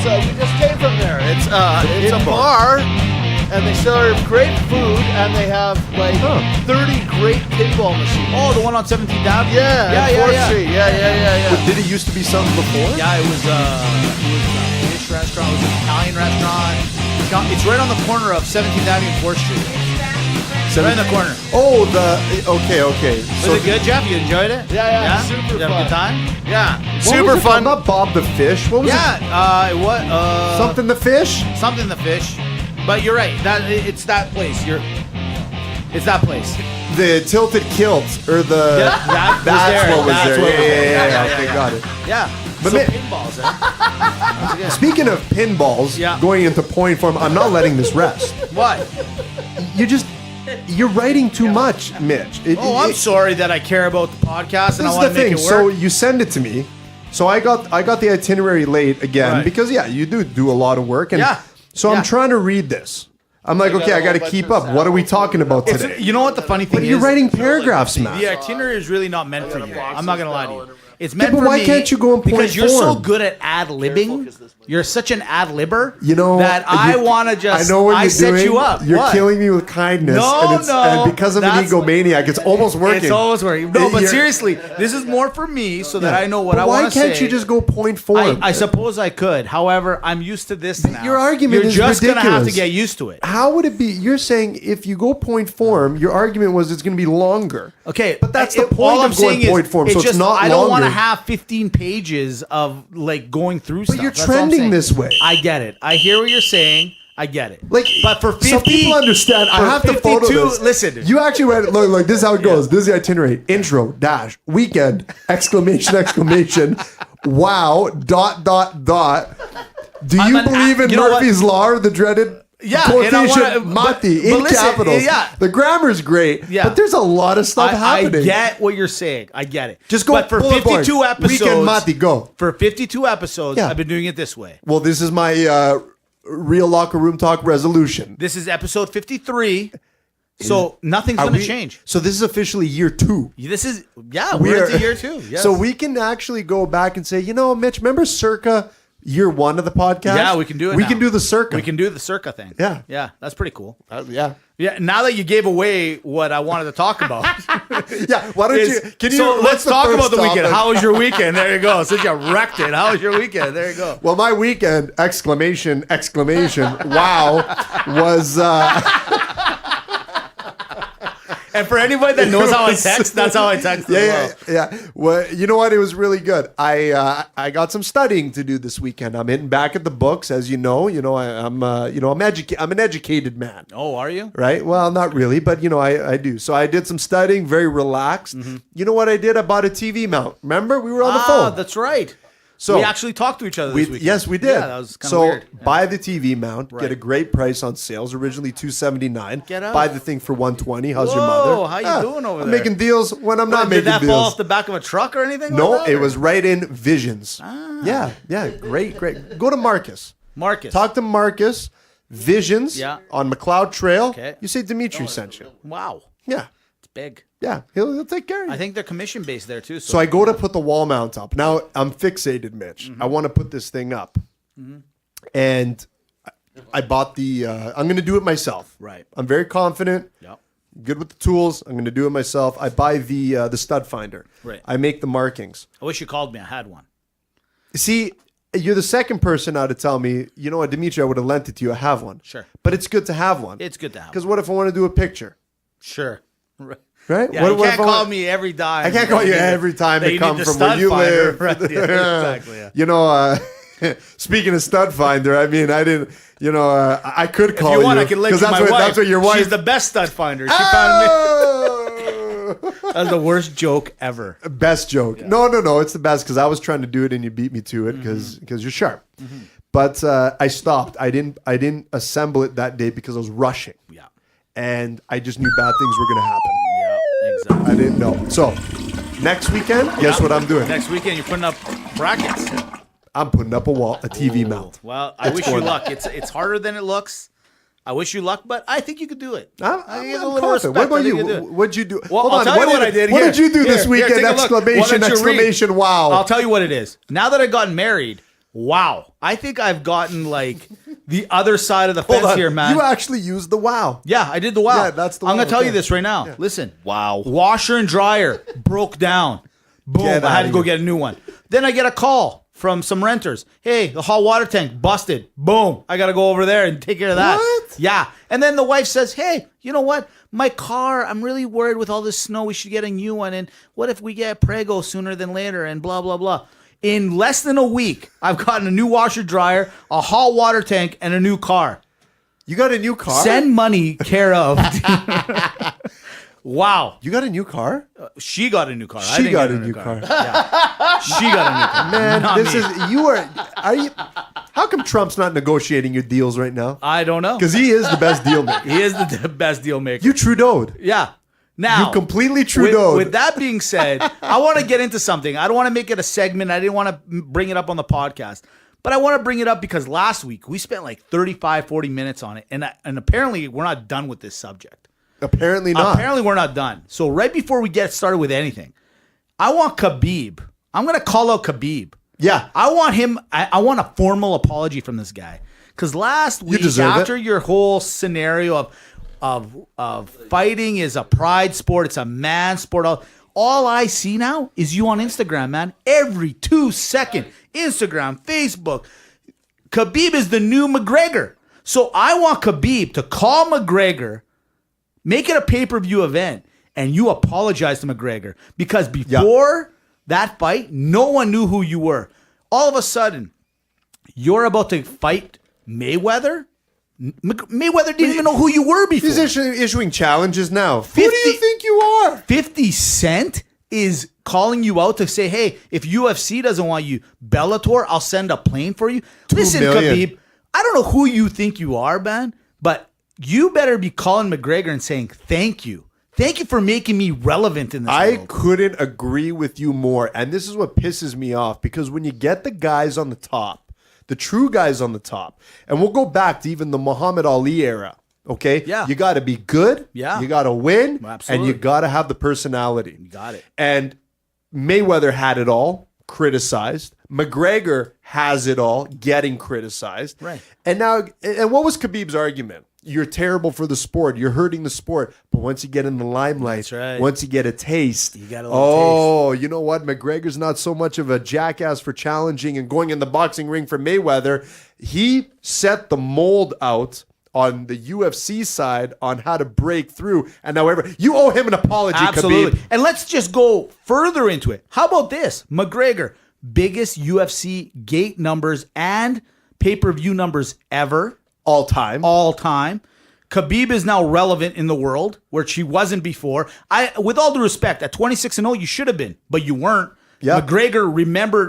we just came from there. It's a bar, and they serve great food, and they have like 30 great pinball machines. Oh, the one on 17th Avenue? Yeah, 4th Street. Yeah. But did it used to be something before? Yeah, it was a fish restaurant. It was an Italian restaurant. It's right on the corner of 17th Avenue and 4th Street. Right in the corner. Oh, okay. Was it good, Jeff? You enjoyed it? Yeah. Super Did you have a good time? Yeah, Super fun. Not Bob the Fish. What was it? What? Something the Fish? Something the Fish. But you're right. It's that place. It's that place. The Tilted Kilt or the that's what was That's there. what was there. Yeah. Okay, got it. Yeah. But so pinballs. Speaking of pinballs, going into point form, I'm not letting this rest. What? You're writing too much, Mitch. I'm sorry that I care about the podcast and I want to make it work. So you send it to me. So I got the itinerary late again because you do a lot of work and so I'm trying to read this. I'm like, okay, I got to keep up. What are we talking about today? You know what the funny thing is? You're writing paragraphs, man. The itinerary is really not meant for you. I'm not going to lie to you. It's meant for me. But why can't you go in point Because you're form? so good at ad-libbing. You're such an ad-libber that I want to just. I know what you're set doing. you up. You're killing me with kindness. And because I'm an egomaniac, it's almost working. It's always working. No, but seriously, this is more for me so that I know what I want to say. Why can't you just go point form? I suppose I could. However, I'm used to this now. Your argument is ridiculous. You're just going to have to get used to it. How would it be? You're saying if you go point form, your argument was it's going to be longer. Okay, but that's the point of going point form. So it's not longer. I don't want to have 15 pages of like going through stuff. But you're trending this way. I get it. I hear what you're saying. I get it. Like, but for 50, some people understand. I have to photo this. Listen, you actually read it. Look, this is how it goes. This is the itinerary. Intro dash weekend exclamation. Wow. ... Do you believe in Murphy's Law or the dreaded? Quotation Mati in capitals. The grammar's great, but there's a lot of stuff happening. I get what you're saying. I get it. Just go. But for 52 episodes, Weekend Mati, go. For 52 episodes, I've been doing it this way. Well, this is my real locker room talk resolution. This is episode 53. So nothing's going to change. So this is officially year 2. This is we're into year 2. Yes. So we can actually go back and say, Mitch, remember circa year 1 of the podcast? Yeah, we can do it. We can do the circa. We can do the circa thing. Yeah, that's pretty cool. Yeah. Now that you gave away what I wanted to talk about. Why don't you? Can you? So let's talk about the weekend. How was your weekend? There you go. Since you wrecked it, how was your weekend? There you go. Well, my weekend exclamation wow was. And for anybody that knows how I text, that's how I text. Yeah. Well, you know what? It was really good. I got some studying to do this weekend. I'm hitting back at the books, as you know. I'm an educated man. Oh, are you? Right. Well, not really, but I do. So I did some studying, very relaxed. Mm-hmm. You know what I did? I bought a TV mount. Remember, we were on the phone. That's right. So we actually talked to each other this weekend. Yes, we did. Yeah, that was kind of weird. So buy the TV mount, get a great price on sales. Originally $279. Get out. Buy the thing for $120. How's your mother? How you doing over there? I'm making deals when I'm not making deals. Did that fall off the back of a truck or anything? No, it was right in Visions. Yeah, great. Go to Marcus. Talk to Marcus. Visions on McLeod Trail. Okay. You say Dimitri sent you. Wow. Yeah. It's big. Yeah, he'll take care of you. I think they're commission based there too. So I go to put the wall mount up. Now I'm fixated, Mitch. I want to put this thing up, and I bought the. I'm going to do it myself. Right. I'm very confident. Yep. Good with the tools. I'm going to do it myself. I buy the stud finder. Right. I make the markings. I wish you called me. I had one. See, you're the second person now to tell me. You know what, Dimitri? I would have lent it to you. I have one. Sure. But it's good to have one. It's good to have. Because what if I want to do a picture? Sure. Right. Right? Yeah, you can't call me every time. I can't call you every time to come from where you live. Right. Yeah, exactly. Speaking of stud finder, I mean, I didn't, I could call you. If you want, I can link you my wife. That's what your wife. She's the best stud finder. She found me. That's the worst joke ever. Best joke. No. It's the best because I was trying to do it and you beat me to it because you're sharp. Mm-hmm. But I stopped. I didn't assemble it that day because I was rushing. Yeah. And I just knew bad things were going to happen. Yeah, exactly. I didn't know. So, next weekend, guess what I'm doing? Next weekend, you're putting up brackets. I'm putting up a TV mount. Well, I wish you luck. It's harder than it looks. I wish you luck, but I think you could do it. I'm confident. What about you? What'd you do? Well, I'll tell you what I did. What did you do this weekend? Exclamation, wow. I'll tell you what it is. Now that I've gotten married, Wow. I think I've gotten like the other side of the fence here, man. You actually used the wow. Yeah, I did the wow. Yeah, that's the I'm wow. going to tell you Okay. this right now. Yeah. Listen. Wow. Washer and dryer broke down. Boom. Get I had outta to go here. get a new one. Then I get a call from some renters. Hey, the hot water tank busted. Boom. I got to go over there and take care of that. What? Yeah. And then the wife says, hey, you know what? My car, I'm really worried with all this snow. We should get a new one. And what if we get Prego sooner than later? And blah, blah, blah. In less than a week, I've gotten a new washer dryer, a hot water tank, and a new car. You got a new car? Send money care of. Wow. You got a new car? She got a new car. I She didn't got get a new car. Yeah. She got a new car. Man, Not this me. is are you how come Trump's not negotiating your deals right now? I don't know. Because he is the best deal maker. He is the best deal maker. You Trudeau'd. Yeah. Now, You completely Trudeau'd. With that being said, I want to get into something. I don't want to make it a segment. I didn't want to bring it up on the podcast. But I want to bring it up because last week we spent like 35, 40 minutes on it. And apparently we're not done with this subject. Apparently not. Apparently we're not done. So right before we get started with anything, I want Khabib. I'm going to call out Khabib. Yeah. I want him. I want a formal apology from this guy. Because last week, deserve after it. your whole scenario of fighting is a pride sport, it's a man sport. All I see now is you on Instagram, man. Every 2 seconds, Instagram, Facebook. Khabib is the new McGregor. So I want Khabib to call McGregor, make it a pay-per-view event, and you apologize to McGregor. Because before that fight, no one knew who you were. All of a sudden, you're about to fight Mayweather? Mayweather didn't even know who you were before. He's issuing challenges now. 50 Who do you think you are? 50 Cent is calling you out to say, hey, if UFC doesn't want you, Bellator, I'll send a plane for you. Listen, million. Khabib, I don't know who you think you are, man, but you better be calling McGregor and saying thank you. Thank you for making me relevant in this I world. couldn't agree with you more. And this is what pisses me off, because when you get the guys on the top, the true guys on the top, and we'll go back to even the Muhammad Ali era, okay? Yeah. You got to be good. Yeah. You got to win. Absolutely. And you got to have the personality. You got it. And Mayweather had it all, criticized. McGregor has it all, getting criticized. Right. And now, and what was Khabib's argument? You're terrible for the sport. You're hurting the sport. But once you get in the limelight, That's right. once you get a taste, You got a little you know what? McGregor's not so much of a jackass for challenging and going in the boxing ring for Mayweather. He set the mold out on the UFC side on how to break through. And now you owe him an apology, Absolutely. Khabib. And let's just go further into it. How about this? McGregor, biggest UFC gate numbers and pay-per-view numbers ever. All time. All time. Khabib is now relevant in the world, where she wasn't before. With all due respect, at 26-0, you should have been, but you weren't. Yeah. McGregor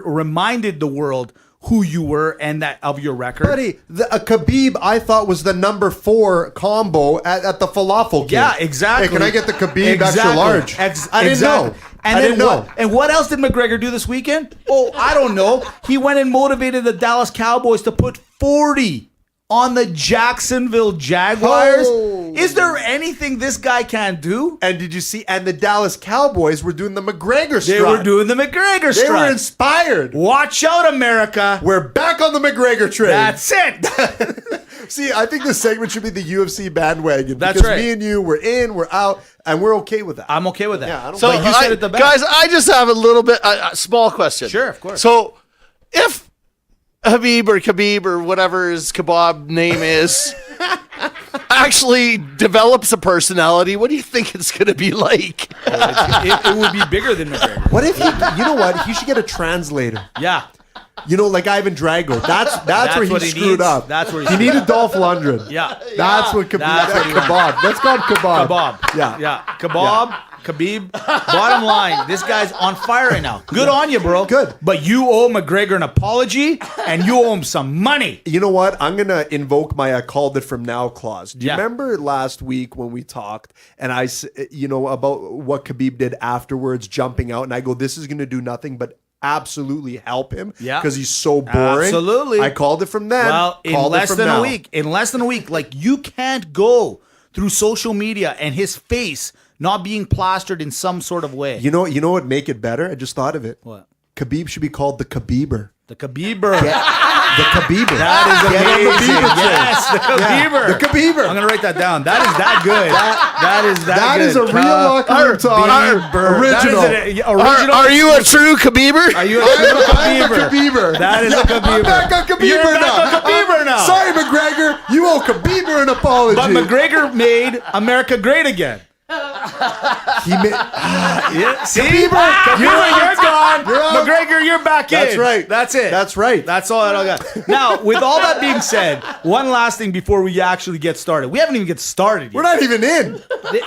reminded the world who you were and that of your record. Buddy, a Khabib I thought was the number 4 combo at the Falafel King. Yeah, exactly. Hey, can I get the Khabib extra large? I didn't know. I didn't know. And what else did McGregor do this weekend? Oh, I don't know. He went and motivated the Dallas Cowboys to put 40 on the Jacksonville Jaguars. Oh. Is there anything this guy can't do? And did you see? And the Dallas Cowboys were doing the McGregor strut. They were doing the McGregor They strut. were inspired. Watch out, America. We're back on the McGregor train. That's it. See, I think this segment should be the UFC bandwagon. That's because right. me and you, we're in, we're out, and we're okay with that. I'm okay with that. Yeah, I don't- So But you said it the best. guys, I just have a little bit a small question. Sure, of course. So if Khabib or whatever his kebab name is actually develops a personality, what do you think it's going to be like? it would be bigger than McGregor. What if you know what? He should get a translator. Yeah. You know, like Ivan Drago. That's where what he he screwed needs. up. That's where he he screwed needed Dolph Lundgren. Yeah. That's what Khabib. That's what he kebab. That's called kebab. Kebab. Yeah. Yeah. Kebab. Khabib. Bottom line, this guy's on fire right now. Good on you, bro. Good. But you owe McGregor an apology, and you owe him some money. You know what? I'm going to invoke my I called it from now clause. Do you Yeah. remember last week when we talked and about what Khabib did afterwards, jumping out, and I go, this is going to do nothing but absolutely help him Yeah. because he's so boring. Absolutely. I called it from then. Well, in called it less from than now. a week, like you can't go through social media and his face not being plastered in some sort of way. You know what make it better? I just thought of it. What? Khabib should be called the Khabieber. The Khabieber. The Khabieber. That is amazing. Yes, the Khabieber. The Khabieber. I'm gonna write that down. That is that good. That is that That good. is a real locker room talk. Original. Original. Are you a true Khabieber? Are you a I'm a Khabieber? Khabieber. That is a Khabieber. I'm back on Khabieber You're now. back on Khabieber now. Sorry, McGregor. You owe Khabieber an apology. But McGregor made America great again. He made, Yeah. See? Khabieber, you're gone. You're out. McGregor, you're back in. That's right. That's it. That's right. That's all I got. Now, with all that being said, one last thing before we actually get started. We haven't even get started yet. We're not even in.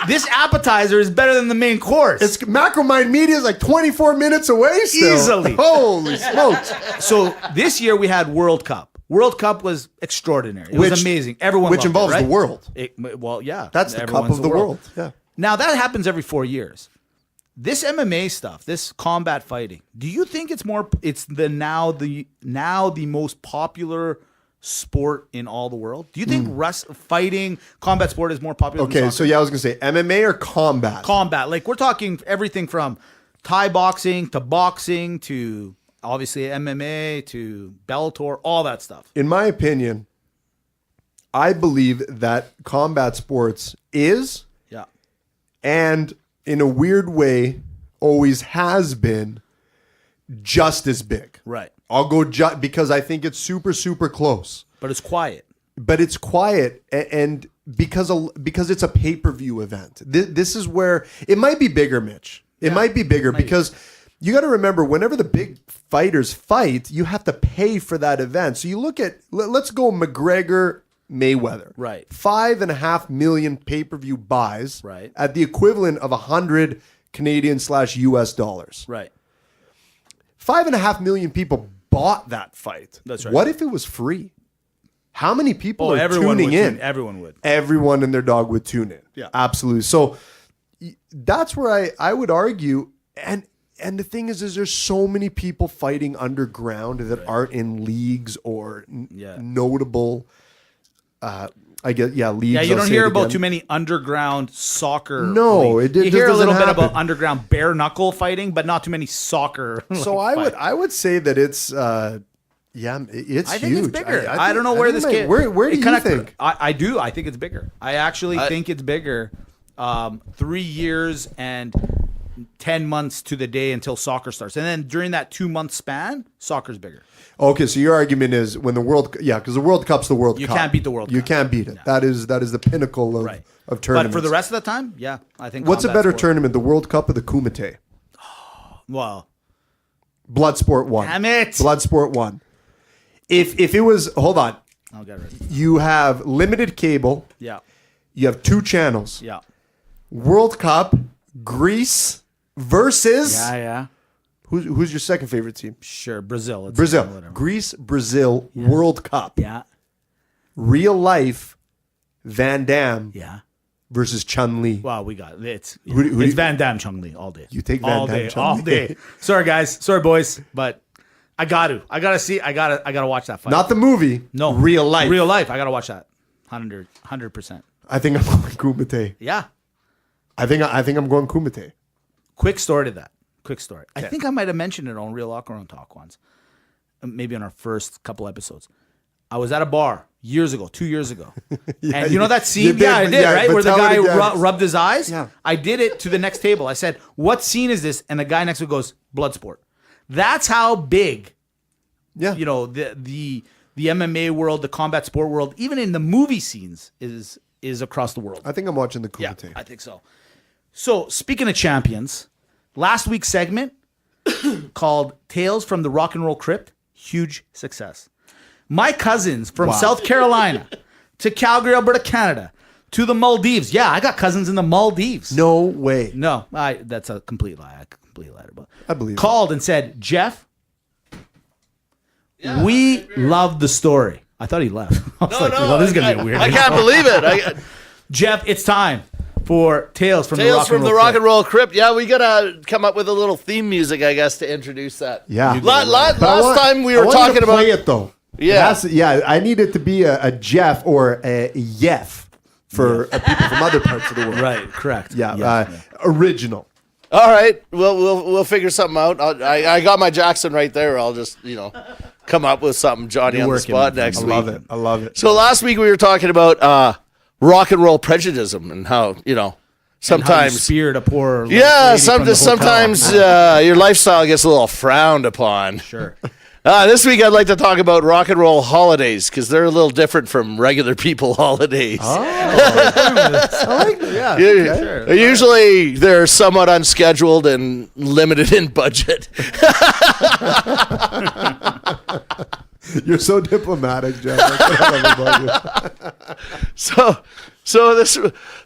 This appetizer is better than the main course. It's Macromind Media is like 24 minutes away still. Easily. Holy smokes. So this year we had World Cup. World Cup was extraordinary. It was amazing. Everyone which loved involves it, right? the world. Well, yeah. That's the cup everyone's of the world. Yeah. Now that happens every 4 years. This MMA stuff, this combat fighting, do you think it's now the most popular sport in all the world? Do you think fighting, combat sport is more popular than Okay, soccer? so yeah, I was going to say MMA or combat? Combat. Like we're talking everything from Thai boxing to obviously MMA to Bellator, all that stuff. In my opinion, I believe that combat sports is, Yeah. and in a weird way, always has been just as big. Right. I'll go because I think it's super, super close. But it's quiet. But it's quiet, and because it's a pay-per-view event. This is where it might be bigger, Mitch. It might be bigger because you got to remember, whenever the big fighters fight, you have to pay for that event. So you look at, let's go McGregor, Mayweather. Right. 5.5 million pay-per-view buys. Right. At the equivalent of 100 Canadian/US dollars. Right. 5.5 million people bought that fight. That's right. What if it was free? How many people are everyone tuning would in? Everyone would. Everyone and their dog would tune in. Yeah. Absolutely. So that's where I would argue. And the thing is there's so many people fighting underground that aren't in leagues or notable, I guess, leagues. Yeah, you I'll don't say hear it about again. too many underground soccer. No, leagues. it You just hear a doesn't little bit happen. about underground bare knuckle fighting, but not too many soccer. So I would say that it's it's I think huge. it's bigger. I I don't know where this came. Where do you think? I do. I think it's bigger. I actually think it's bigger. 3 years and 10 months to the day until soccer starts, and then during that 2-month span, soccer's bigger. Okay, so your argument is when the because the World Cup's the World Cup. You can't beat the World Cup. You can't beat it. No. That is the pinnacle of But tournaments. for the rest of the time, yeah, I think. What's a combat better sport. tournament, the World Cup or the Kumite? Well, Bloodsport 1. damn it! Bloodsport 1. If it was, hold on, I'll get it. you have limited cable. Yeah, You have 2 channels. yeah, World Cup, Greece versus yeah. who's your second favorite team? Sure, Brazil. Brazil. Whatever. Greece, Brazil, World Cup. Yeah, Real life, Van Damme yeah. versus Chun-Li. Well, we got it. It's Who do it's you- Van Damme Chung-Li all day. You take Van all Damme day, Chung-Li. all day. Sorry guys, sorry boys, but I gotta see. I gotta watch that fight. Not the movie. no real life. Real life. I gotta watch that. 100%. I think I'm going Kumite. Yeah. I think I'm going Kumite. Quick story to that. Quick story. I think I might have mentioned it on Real Locker Room Talk once. Maybe on our first couple episodes. I was at a bar 2 years ago. And you know that scene? you did, Yeah, I did, right? but Where the tell it guy again. rubbed his eyes. Yeah. I did it to the next table. I said, what scene is this? And the guy next to it goes, Bloodsport. That's how big, Yeah. you know, the MMA world, the combat sport world, even in the movie scenes is across the world. I think I'm watching the Yeah, Kumite. I think so. So, speaking of champions, last week's segment called Tales from the Rock and Roll Crypt, huge success. My cousins from South Carolina to Calgary, Alberta, Canada, to the Maldives. Yeah, I got cousins in the Maldives. No way. No, that's a complete lie. I completely lied about it. I believe it. Called and said, Jeff, we love the story. I thought he left. I was well, this is going to be a weird I can't believe it. Jeff, it's time for Tales from Tales from the Rock Crypt. and Roll Crypt. Yeah, we gotta come up with a little theme music, I guess, to introduce that. Yeah. Last time we I were want you talking to about play it though. Yeah. I need it to be a Jeff or a Yef for people from other parts of the world. Right, correct. Yeah. Yes, Original. All right, we'll figure something out. I got my Jackson right there. I'll just come up with something, Johnny, on the spot next week. I love it. So last week we were talking about rock and roll prejudice and how sometimes speared a poor sometimes your lifestyle gets a little frowned upon. Sure. This week I'd like to talk about rock and roll holidays because they're a little different from regular people holidays. Oh, I like that. Yeah, sure. Usually they're somewhat unscheduled and limited in budget. You're so diplomatic, Jeff. I So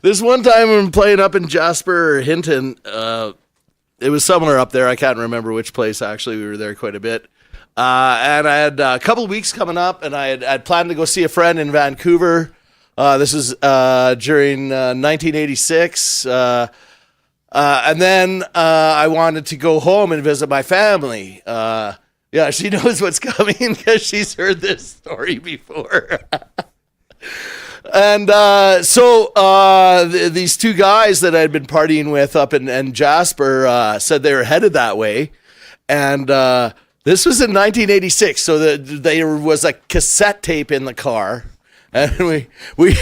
this one time when playing up in Jasper or Hinton, it was somewhere up there. I can't remember which place. Actually, we were there quite a bit. And I had a couple of weeks coming up, and I had planned to go see a friend in Vancouver. This is during 1986. And then I wanted to go home and visit my family. Yeah, she knows what's coming because she's heard this story before. And these two guys that I'd been partying with up in Jasper said they were headed that way. And this was in 1986, so there was a cassette tape in the car, and we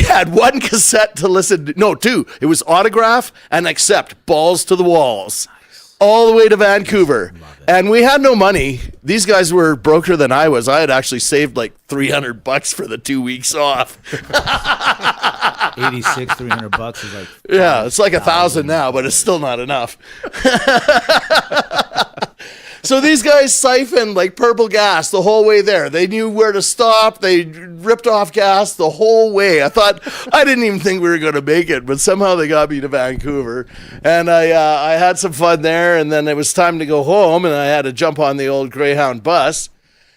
had one cassette to listen to. No, two. It was Autograph and Accept, Balls to the Walls, all the way to Vancouver. And we had no money. These guys were broker than I was. I had actually saved like $300 for the 2 weeks off. 86, $300 is like it's like 1,000 now, but it's still not enough. So these guys siphoned like purple gas the whole way there. They knew where to stop. They ripped off gas the whole way. I didn't even think we were going to make it, but somehow they got me to Vancouver. And I had some fun there, and then it was time to go home, and I had to jump on the old Greyhound bus.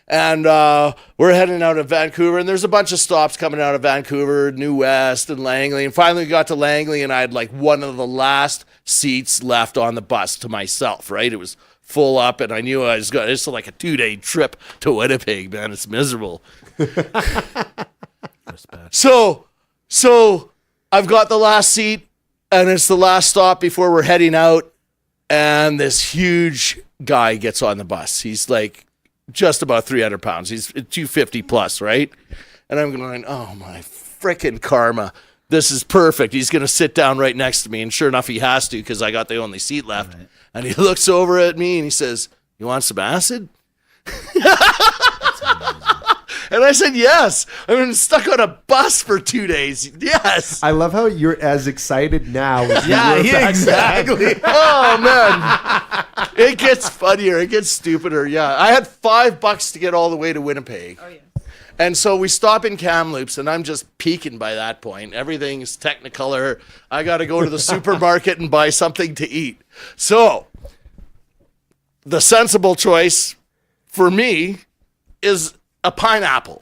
And we're heading out of Vancouver, and there's a bunch of stops coming out of Vancouver, New West and Langley. And finally we got to Langley, and I had like one of the last seats left on the bus to myself, right? It was full up, and I knew I was going. It's like a 2-day trip to Winnipeg, man. It's miserable. So I've got the last seat, and it's the last stop before we're heading out, and this huge guy gets on the bus. He's like just about 300 pounds. He's 250 plus, right? And I'm going, oh my frickin' karma. This is perfect. He's going to sit down right next to me. And sure enough, he has to because I got the only seat left. Right. And he looks over at me and he says, "You want some acid?" And I said, yes. I've been stuck on a bus for 2 days. Yes. I love how you're as excited now as you were back exactly. then. Oh, man. It gets funnier. It gets stupider. Yeah. I had $5 to get all the way to Winnipeg. Oh, yeah. And so we stop in Kamloops, and I'm just peaking by that point. Everything's Technicolor. I got to go to the supermarket and buy something to eat. So the sensible choice for me is a pineapple.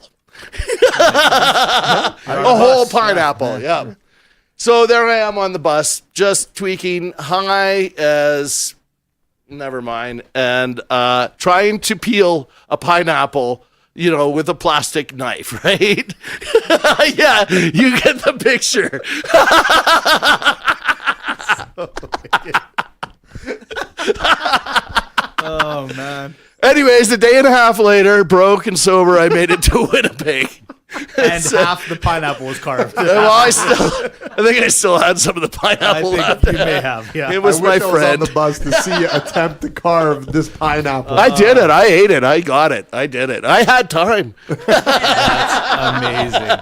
A whole pineapple, yeah. So there I am on the bus, just tweaking, high as never mind, and trying to peel a pineapple, with a plastic knife, right? Yeah, you get the picture. Oh, man. Anyways, a day and a half later, broke and sober, I made it to Winnipeg. And half the pineapple was carved. Well, I think I still had some of the pineapple left. You may have, yeah. It was my friend. I was on the bus to see you attempt to carve this pineapple. I did it. I ate it. I got it. I did it. I had time. That's amazing.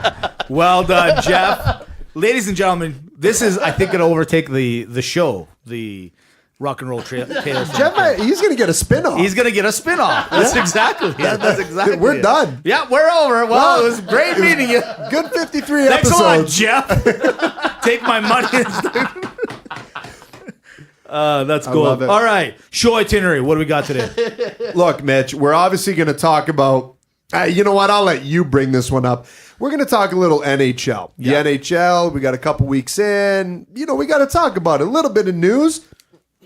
Well done, Jeff. Ladies and gentlemen, this is, I think, going to overtake the show, the Rock and Roll Tales. Jeff, he's going to get a spin-off. He's going to get a spin-off. That's exactly it. That's exactly We're it. done. Yeah, we're over. Well, it was great meeting you. Good 53 Thanks episodes. a lot, Jeff. Take my money. That's cool. love it. All right. Show itinerary. What do we got today? Look, Mitch, we're obviously going to talk about, you know what? I'll let you bring this one up. We're going to talk a little NHL. The NHL, we got a couple weeks in. We got to talk about it. A little bit of news.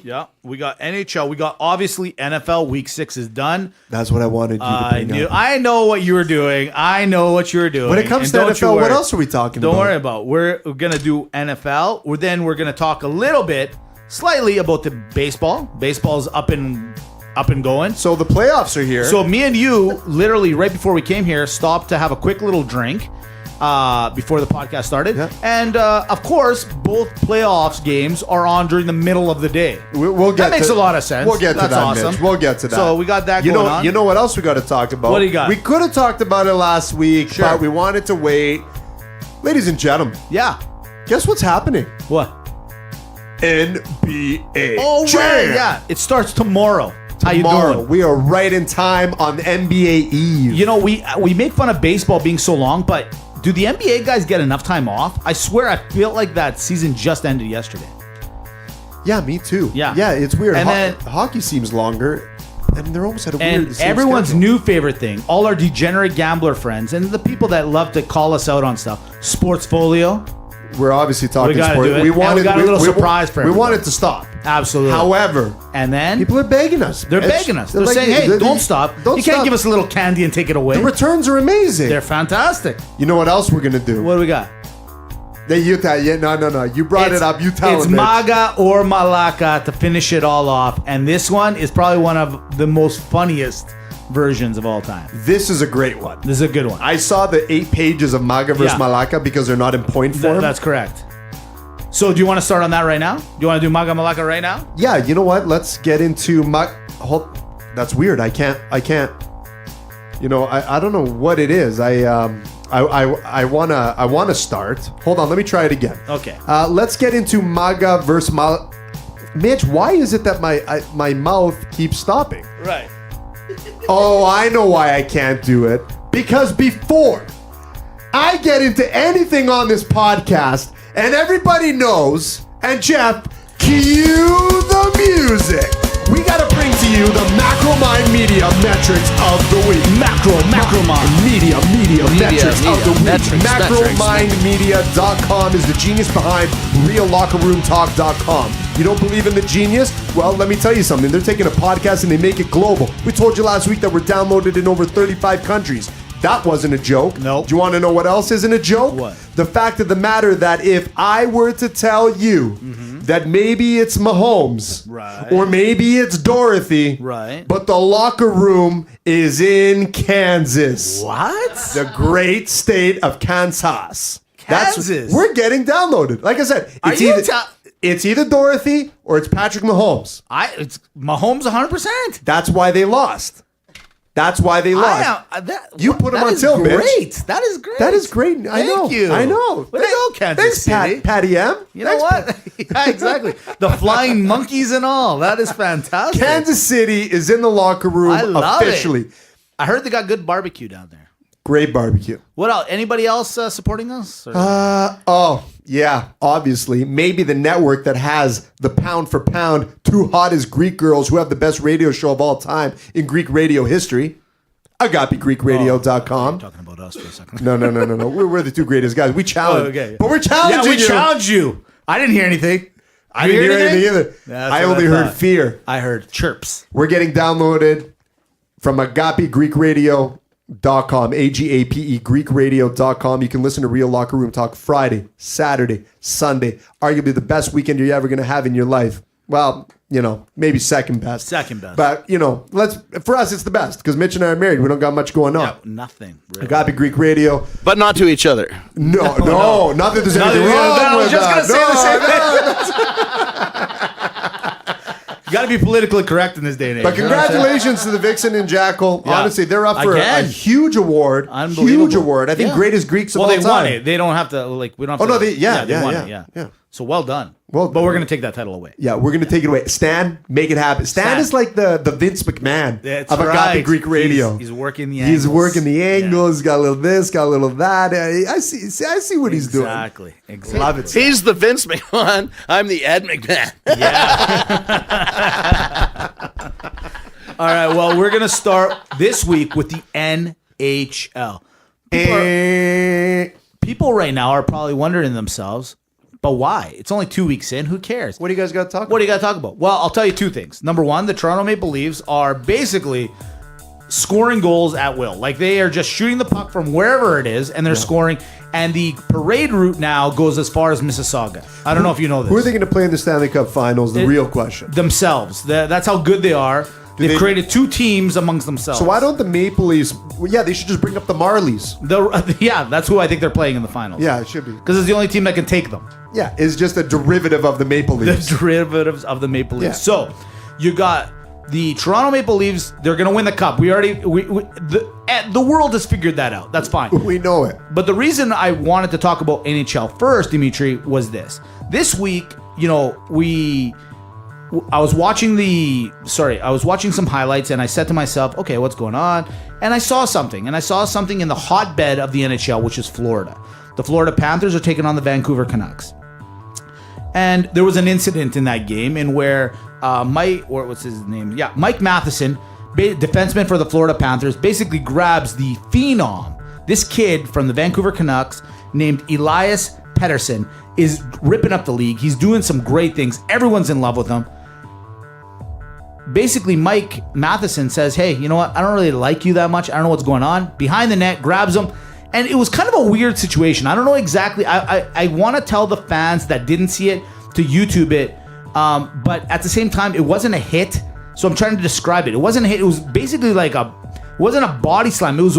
Yeah, we got NHL. We got, obviously, NFL. Week 6 is done. That's what I wanted you to bring up. I know what you were doing. When it comes to NFL, what else are we talking about? Don't worry about it. We're going to do NFL. Then we're going to talk a little bit slightly about the baseball. Baseball's up and going. So the playoffs are here. So me and you, literally right before we came here, stopped to have a quick little drink before the podcast started. Yeah. And of course, both playoffs games are on during the middle of the day. We'll get that makes a lot of sense. We'll get to That's that, awesome. Mitch. We'll get to that. So we got that going on. You know what else we got to talk about? What do you got? We could have talked about it last week, Sure. but we wanted to wait. Ladies and gentlemen, Yeah. guess what's happening? What? NBA. Oh, Jam. right. Yeah. It starts tomorrow. How you Tomorrow, doing? we are right in time on NBA Eve. You know, we make fun of baseball being so long, but do the NBA guys get enough time off? I swear I feel like that season just ended yesterday. Yeah, me too. Yeah. Yeah, it's weird. And then- hockey seems longer, and they're almost at a weird. And same everyone's schedule. new favorite thing, all our degenerate gambler friends and the people that love to call us out on stuff, Sportsfolio. We're obviously talking gotta sport. do it. We And we wanted got a little surprise for We everybody. wanted to stop. Absolutely. However, And then people are begging us. they're begging us. They're like, saying, hey, don't stop. Don't You can't stop. give us a little candy and take it away. The returns are amazing. They're fantastic. You know what else we're gonna do? What do we got? You tell. Yeah, no. You brought it up. You tell It's it. Mitch. MAGA or MALAKA to finish it all off. And this one is probably one of the most funniest versions of all time. This is a great one. This is a good one. I saw the 8 pages of MAGA versus Yeah. MALAKA because they're not in point form. That's correct. So do you want to start on that right now? Do you want to do MAGA MALAKA right now? Yeah, you know what? Let's get into that's weird. I can't. You know, I don't know what it is. I wanna start. Hold on, let me try it again. Okay. Let's get into MAGA versus Mitch, why is it that my mouth keeps stopping? Right. Oh, I know why I can't do it. Because before I get into anything on this podcast, and everybody knows, and Jeff, cue the music. We gotta bring to you the Macro Mind Media metrics of the week. Macro Mind. Media metrics of the week. metrics. MacroMindMedia.com is the genius behind RealLockerRoomTalk.com. You don't believe in the genius? Well, let me tell you something. They're taking a podcast and they make it global. We told you last week that we're downloaded in over 35 countries. That wasn't a joke. Nope. Do you want to know what else isn't a joke? What? The fact of the matter that if I were to tell you that maybe it's Mahomes, Right. or maybe it's Dorothy, Right. but the locker room is in Kansas, What? the great state of Kansas. Kansas? We're getting downloaded. Like I said, Are it's you either, it's either Dorothy or it's Patrick Mahomes. It's Mahomes 100%. That's why they lost. That's why they lost. You put them on tilt, bitch. Great. That is great. That is great. I know. Thank you. I know. Way to go, Kansas Thanks, City. Patty M. You know what? Yeah, exactly. The flying monkeys and all. That is fantastic. Kansas City is in the locker room I love officially. it. I heard they got good barbecue down there. Great barbecue. What else? Anybody else supporting us? Or- Oh, yeah, obviously. Maybe the network that has the pound for pound two hottest Greek girls who have the best radio show of all time in Greek radio history. AgapeGreekRadio.com. talking about us for a second. No. We're the two greatest guys. We challenge. Okay. But we're challenging Yeah, we you. challenged you. I didn't hear anything. I didn't hear anything either. That's I what only I heard thought. fear. I heard chirps. We're getting downloaded from AgapeGreekRadio.com, AGAPE GreekRadio.com. You can listen to Real Locker Room Talk Friday, Saturday, Sunday. Arguably the best weekend you're ever going to have in your life. Well, you know, maybe second best. Second best. But, you know, for us, it's the best because Mitch and I are married. We don't got much going on. Nothing. Really. Agape Greek Radio. But not to each other. No, not that there's anything wrong I was with just that. going to say the same thing. You got to be politically correct in this day and age. But congratulations to the Vixen and Jackal. Yeah. Honestly, they're up for a Again. huge award. Unbelievable. Huge award. I think Yeah. greatest Greeks of Well, all they time. won it. They don't have to, we don't have Oh, to. no, they won it, it. yeah. So well done. Well but done. we're going to take that title away. Yeah, we're going to take it away. Stan, make it happen. Stan is like the Vince McMahon That's of Agape right. Greek Radio. He's working the angles. He's working the angles, got a little this, got a little that. I see what he's doing. Exactly. Love it. He's the Vince McMahon. I'm the Ed McMahon. All right, well, we're going to start this week with the NHL. People right now are probably wondering to themselves, but why? It's only 2 weeks in. Who cares? What do you guys got to talk about? What do you got to talk about? Well, I'll tell you two things. Number one, the Toronto Maple Leafs are basically scoring goals at will. Like they are just shooting the puck from wherever it is, and they're scoring. And the parade route now goes as far as Mississauga. I don't know if you know this. Who are they going to play in the Stanley Cup Finals? The real question. Themselves. That's how good they are. They've created two teams amongst themselves. So why don't the Maple Leafs? Well, yeah, they should just bring up the Marlies. That's who I think they're playing in the finals. Yeah, it should be. Because it's the only team that can take them. Yeah, it's just a derivative of the Maple Leafs. The derivatives of the Maple Leafs. Yeah. So you got the Toronto Maple Leafs. They're going to win the cup. The world has figured that out. That's fine. We know it. But the reason I wanted to talk about NHL first, Dimitri, was this. This week, I was watching some highlights, and I said to myself, okay, what's going on? And I saw something in the hotbed of the NHL, which is Florida. The Florida Panthers are taking on the Vancouver Canucks. And there was an incident in that game in where Mike Matheson, defenseman for the Florida Panthers, basically grabs the phenom. This kid from the Vancouver Canucks named Elias Pettersson is ripping up the league. He's doing some great things. Everyone's in love with him. Basically, Mike Matheson says, hey, you know what? I don't really like you that much. I don't know what's going on. Behind the net, grabs him. And it was kind of a weird situation. I don't know exactly. I want to tell the fans that didn't see it to YouTube it. But at the same time, it wasn't a hit. So I'm trying to describe it. It wasn't a hit. It was basically like it wasn't a body slam. It was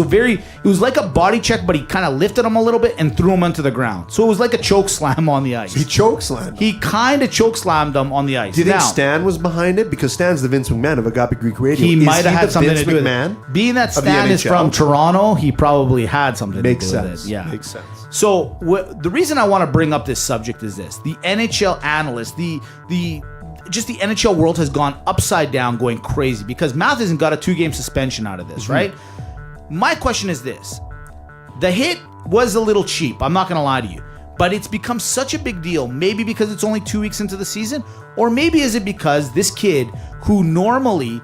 like a body check, but he kind of lifted him a little bit and threw him onto the ground. So it was like a choke slam on the ice. He choke slammed. He kind of choke slammed him on the ice. Do you think Stan was behind it? Because Stan's the Vince McMahon of Agape Greek Radio. He might have had something to do with it. Being that Stan is from Toronto, he probably had something to do with it. Yeah. Makes sense. So the reason I want to bring up this subject is this. The NHL analysts, the NHL world has gone upside down, going crazy because Matheson got a 2-game suspension out of this, right? My question is this. The hit was a little cheap. I'm not going to lie to you. But it's become such a big deal. Maybe because it's only 2 weeks into the season, or maybe is it because this kid who normally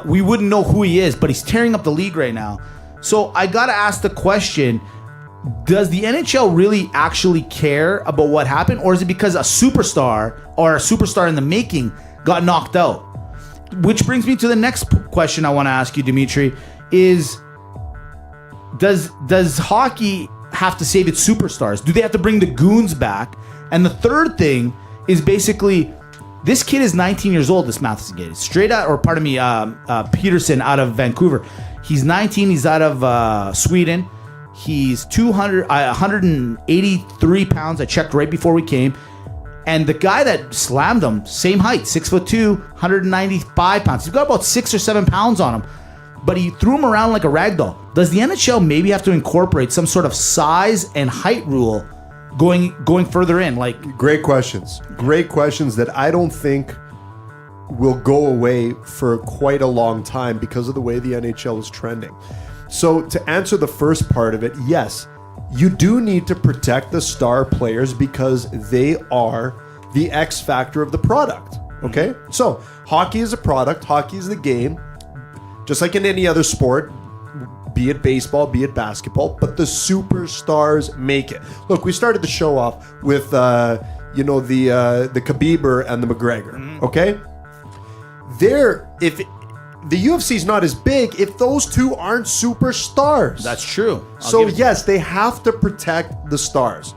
we wouldn't know who he is, but he's tearing up the league right now. So I got to ask the question, does the NHL really actually care about what happened, or is it because a superstar or a superstar in the making got knocked out? Which brings me to the next question I want to ask you, Dimitri, is does hockey have to save its superstars? Do they have to bring the goons back? And the third thing is basically, this kid is 19 years old, this Matheson kid. Peterson out of Vancouver. He's 19, he's out of Sweden. He's 183 pounds. I checked right before we came. And the guy that slammed him, same height, 6'2", 195 pounds. He's got about 6 or 7 pounds on him. But he threw him around like a rag doll. Does the NHL maybe have to incorporate some sort of size and height rule going further in? Like, great questions that I don't think will go away for quite a long time because of the way the NHL is trending. So to answer the first part of it, yes, you do need to protect the star players because they are the X factor of the product. Okay? So hockey is a product. Hockey is the game. Just like in any other sport, be it baseball, be it basketball, but the superstars make it. Look, we started the show off with, the Khabieber and the McGregor. Okay? The UFC is not as big if those two aren't superstars. That's true. So yes, they have to protect the stars.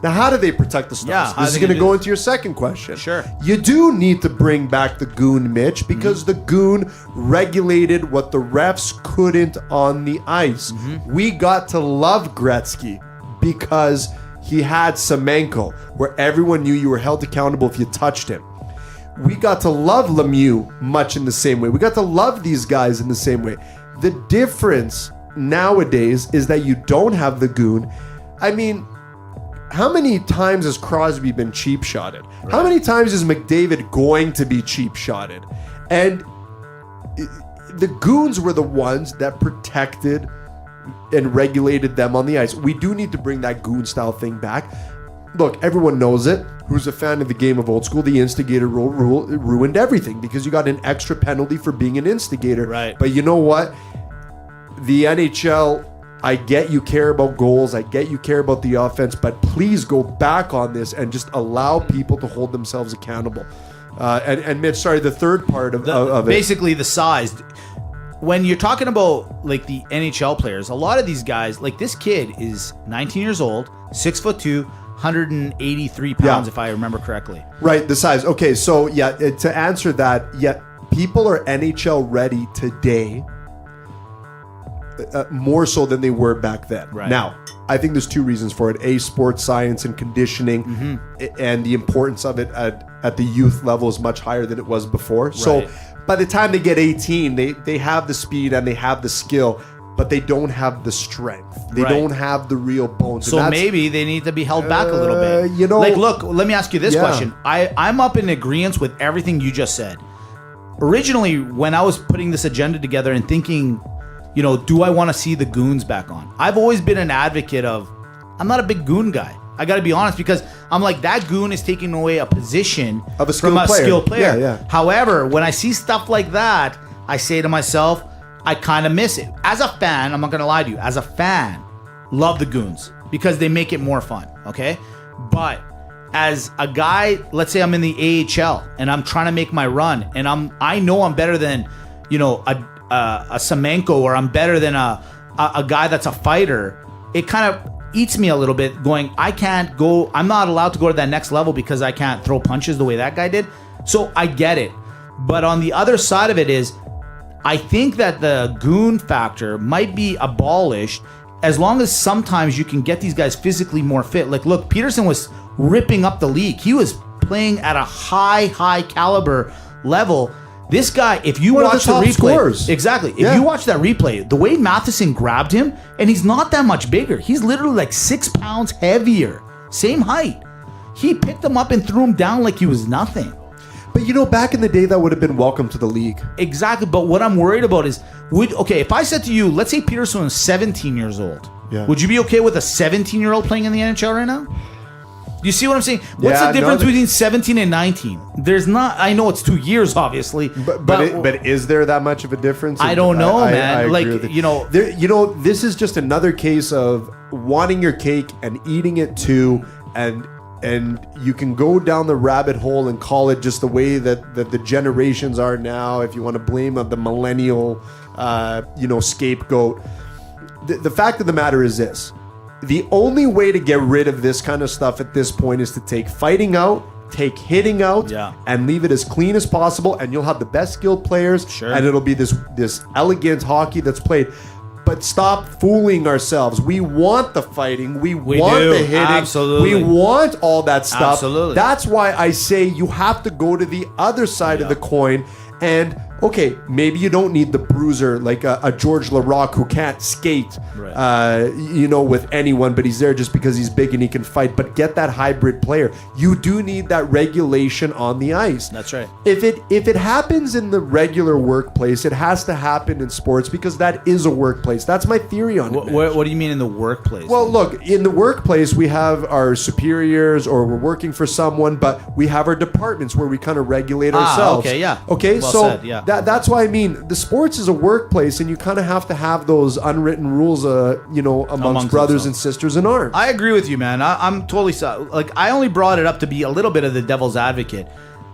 Now, how do they protect the stars? Yeah, this is going to go into your second question. Sure. You do need to bring back the goon, Mitch, because the goon regulated what the refs couldn't on the ice. We got to love Gretzky because he had Semenko, where everyone knew you were held accountable if you touched him. We got to love Lemieux much in the same way. We got to love these guys in the same way. The difference nowadays is that you don't have the goon. I mean, how many times has Crosby been cheap shotted? Right. How many times is McDavid going to be cheap shotted? And the goons were the ones that protected and regulated them on the ice. We do need to bring that goon style thing back. Look, everyone knows it. Who's a fan of the game of old school? The instigator rule ruined everything because you got an extra penalty for being an instigator. Right. But you know what? The NHL, I get you care about goals. I get you care about the offense. But please go back on this and just allow people to hold themselves accountable. And Mitch, sorry, the third part of it. Basically, the size. when you're talking about like the NHL players, a lot of these guys, like this kid is 19 years old, 6'2", 183 pounds, if I remember correctly. Right, the size. Okay, so yeah, to answer that, yeah, people are NHL ready today, more so than they were back then. Right. Now, I think there's two reasons for it. A, sports science and conditioning, and the importance of it at the youth level is much higher than it was before. Right. So by the time they get 18, they have the speed and they have the skill, but they don't have the strength. They don't have the real bones. So maybe they need to be held back a little bit. You know, like, look, let me ask you this question. I'm up in agreement with everything you just said. Originally, when I was putting this agenda together and thinking, you know, do I want to see the goons back on? I've always been an advocate of, I'm not a big goon guy. I got to be honest, because I'm like, that goon is taking away a position of a skilled player. Yeah. However, when I see stuff like that, I say to myself, I kind of miss it. As a fan, I'm not going to lie to you. As a fan, love the goons because they make it more fun, okay? But as a guy, let's say I'm in the AHL and I'm trying to make my run, and I know I'm better than, you know, a Semenko, or I'm better than a guy that's a fighter. It kind of eats me a little bit going, I'm not allowed to go to that next level because I can't throw punches the way that guy did. So I get it. But on the other side of it is, I think that the goon factor might be abolished as long as sometimes you can get these guys physically more fit. Like, look, Peterson was ripping up the league. He was playing at a high caliber level. This guy, if you watch the replay, scorers. Exactly. If you watch that replay, the way Matheson grabbed him, and he's not that much bigger. He's literally like 6 pounds heavier, same height. He picked him up and threw him down like he was nothing. But you know, back in the day, that would have been welcome to the league. Exactly. But what I'm worried about is, if I said to you, let's say Peterson was 17 years old, would you be okay with a 17-year-old playing in the NHL right now? You see what I'm saying? What's the difference between 17 and 19? There's not. I know it's 2 years, obviously, but is there that much of a difference? I don't know, man. I like, agree with you know, this is just another case of wanting your cake and eating it too, and you can go down the rabbit hole and call it just the way that the generations are now. If you want to blame the millennial, scapegoat. The fact of the matter is this. The only way to get rid of this kind of stuff at this point is to take fighting out, take hitting out, and leave it as clean as possible, and you'll have the best skilled players, and it'll be this elegant hockey that's played. But stop fooling ourselves. We want the fighting. We want the hitting. Absolutely. We want all that stuff. Absolutely. That's why I say you have to go to the other side of the coin. And okay, maybe you don't need the bruiser like a George Larocque who can't skate, with anyone, but he's there just because he's big and he can fight. But get that hybrid player. You do need that regulation on the ice. That's right. If it happens in the regular workplace, it has to happen in sports because that is a workplace. That's my theory on it. What do you mean in the workplace? Well, look, in the workplace, we have our superiors or we're working for someone, but we have our departments where we kind of regulate ourselves. Okay, yeah. Okay, well so said, yeah. That's why I mean the sports is a workplace, and you kind of have to have those unwritten rules, amongst brothers and sisters in arms. I agree with you, man. I'm totally like, I only brought it up to be a little bit of the devil's advocate.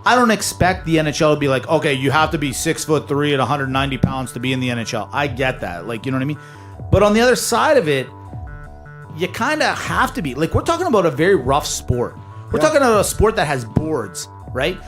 I don't expect the NHL to be like, okay, you have to be 6'3" and 190 pounds to be in the NHL. I get that, like, you know what I mean. But on the other side of it, you kind of have to be. Like, we're talking about a very rough sport. We're talking about a sport that has boards, right?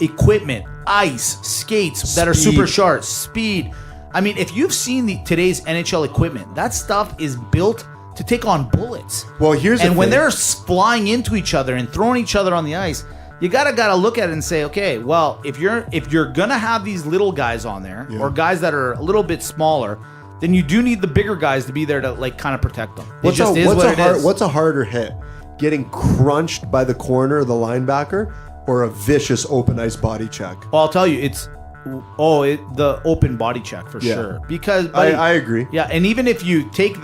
Equipment, ice, skates that are super sharp, speed. I mean, if you've seen today's NHL equipment, that stuff is built to take on bullets. Well, here's the thing. And when they're flying into each other and throwing each other on the ice, you gotta look at it and say, okay, well, if you're gonna have these little guys on there or guys that are a little bit smaller, then you do need the bigger guys to be there to like kind of protect them. What's a harder hit? Getting crunched by the corner of the linebacker or a vicious open ice body check? Well, I'll tell you, it's the open body check for sure. Because I agree. Yeah, and even if you take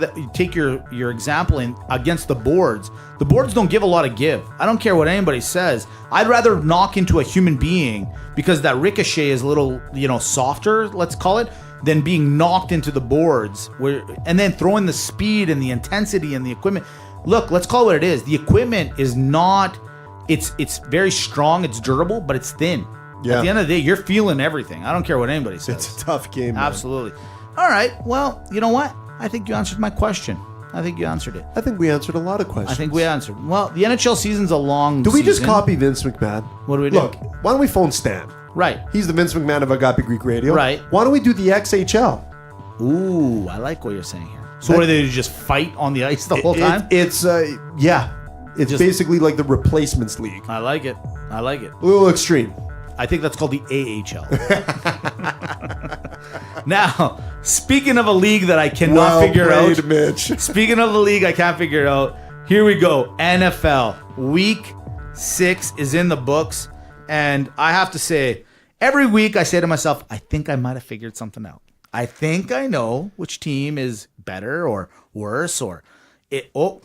your example in against the boards don't give a lot of give. I don't care what anybody says. I'd rather knock into a human being because that ricochet is a little, softer, let's call it, than being knocked into the boards and then throwing the speed and the intensity and the equipment. Look, let's call it what it is. The equipment is not. It's very strong. It's durable, but it's thin. Yeah. At the end of the day, you're feeling everything. I don't care what anybody says. It's a tough game, man. Absolutely. All right. Well, you know what? I think you answered my question. I think you answered it. I think we answered a lot of questions. I think we answered. Well, the NHL season's a long Do we just season. copy Vince McMahon? What do we do? Look, why don't we phone Stan? Right. He's the Vince McMahon of Agape Greek Radio. Right. Why don't we do the XHL? Ooh, I like what you're saying here. So what do they do? Just fight on the ice the whole time? It's Just- basically like the replacements league. I like it. I like it. A little extreme. I think that's called the AHL. Now, speaking of a league that I cannot figure out. Mitch. Speaking of the league I can't figure out, here we go. NFL. Week 6 is in the books. And I have to say, every week I say to myself, I think I might have figured something out. I think I know which team is better or worse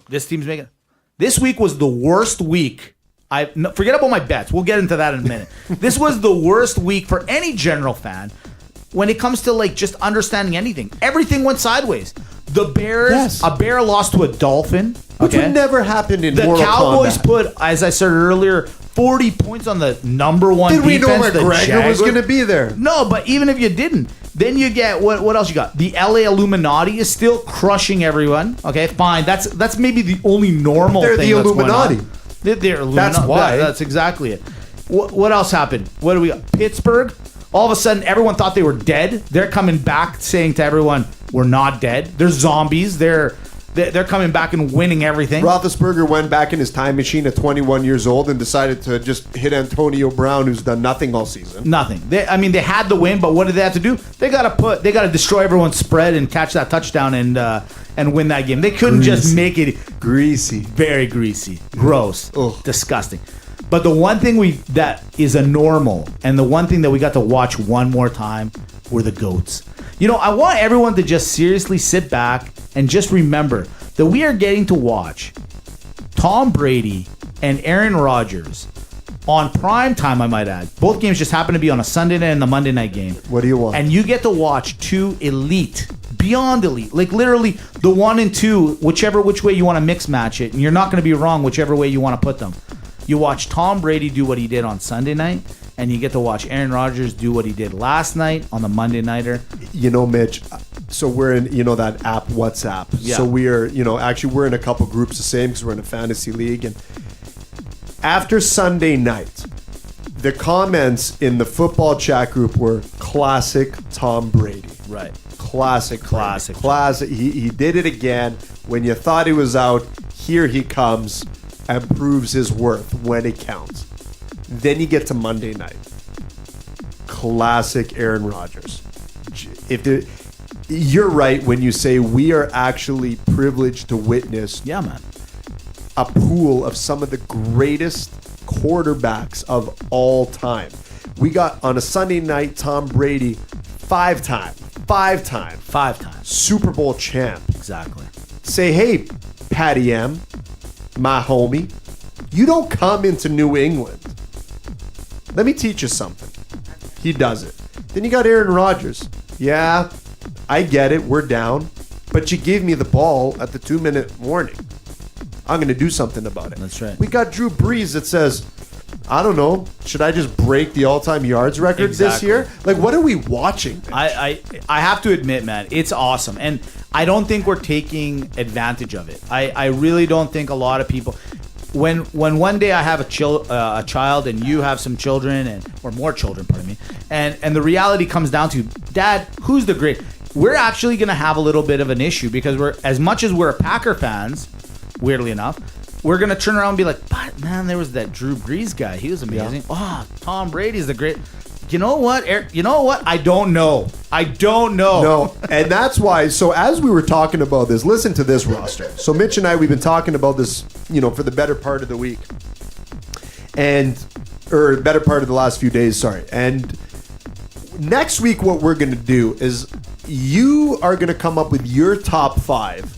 this team's making. This week was the worst week. Forget about my bets. We'll get into that in a minute. This was the worst week for any general fan when it comes to like just understanding anything. Everything went sideways. The Bears, Yes. a bear lost to a dolphin. Which okay? would never happen in The Mortal Cowboys Kombat. put, as I said earlier, 40 points on the number one Did we defense. know the McGregor was Jaguars. going to be there? No, but even if you didn't, then you get what else you got? The LA Illuminati is still crushing everyone. Okay, fine. That's maybe the only normal They're thing the that's Illuminati. going on. They're Illuminati. That's why. That's exactly it. What else happened? What do we got? Pittsburgh. All of a sudden, everyone thought they were dead. They're coming back, saying to everyone, "We're not dead. They're zombies. They're coming back and winning everything." Roethlisberger went back in his time machine at 21 years old and decided to just hit Antonio Brown, who's done nothing all season. Nothing. They had the win, but what did they have to do? They got to destroy everyone's spread and catch that touchdown and win that game. They couldn't just make it Greasy. very greasy, gross, Ugh. disgusting. But the one thing that is a normal, and the one thing that we got to watch one more time were the GOATs. You know, I want everyone to just seriously sit back and just remember that we are getting to watch Tom Brady and Aaron Rodgers on prime time, I might add. Both games just happen to be on a Sunday night and the Monday night game. What do you want? And you get to watch two elite, beyond elite, like literally the 1 and 2, which way you want to mix match it, and you're not going to be wrong whichever way you want to put them. You watch Tom Brady do what he did on Sunday night, and you get to watch Aaron Rodgers do what he did last night on the Monday Nighter. You know, Mitch, so we're in, that app, WhatsApp. Yeah. So we are, actually we're in a couple groups the same because we're in a fantasy league. And after Sunday night, the comments in the football chat group were classic Tom Brady. Right. Classic. Classic. He did it again. When you thought he was out, here he comes and proves his worth when it counts. Then you get to Monday night. Classic Aaron Rodgers. You're right when you say we are actually privileged to witness Yeah, man. a pool of some of the greatest quarterbacks of all time. We got on a Sunday night Tom Brady, five-time 5 times. Super Bowl champ. Exactly. Say, hey, Patty M, my homie, you don't come into New England. Let me teach you something. He does it. Then you got Aaron Rodgers. Yeah, I get it. We're down. But you gave me the ball at the 2-minute warning. I'm going to do something about it. That's right. We got Drew Brees that says, I don't know, should I just break the all-time yards record this Exactly. year? Like, what are we watching? I have to admit, man, it's awesome. And I don't think we're taking advantage of it. I really don't think a lot of people... When one day I have a child and you have some children or more children, pardon me, and the reality comes down to, Dad, who's the great? We're actually going to have a little bit of an issue because as much as we're Packer fans, weirdly enough, we're going to turn around and be like, but man, there was that Drew Brees guy. He was amazing. Yeah. Oh, Tom Brady's the great. You know what, Eric? You know what? I don't know. No, and that's why. So as we were talking about this, listen to this roster. So Mitch and I, we've been talking about this, for the better part of the week, or better part of the last few days. Sorry. And next week, what we're going to do is you are going to come up with your top 5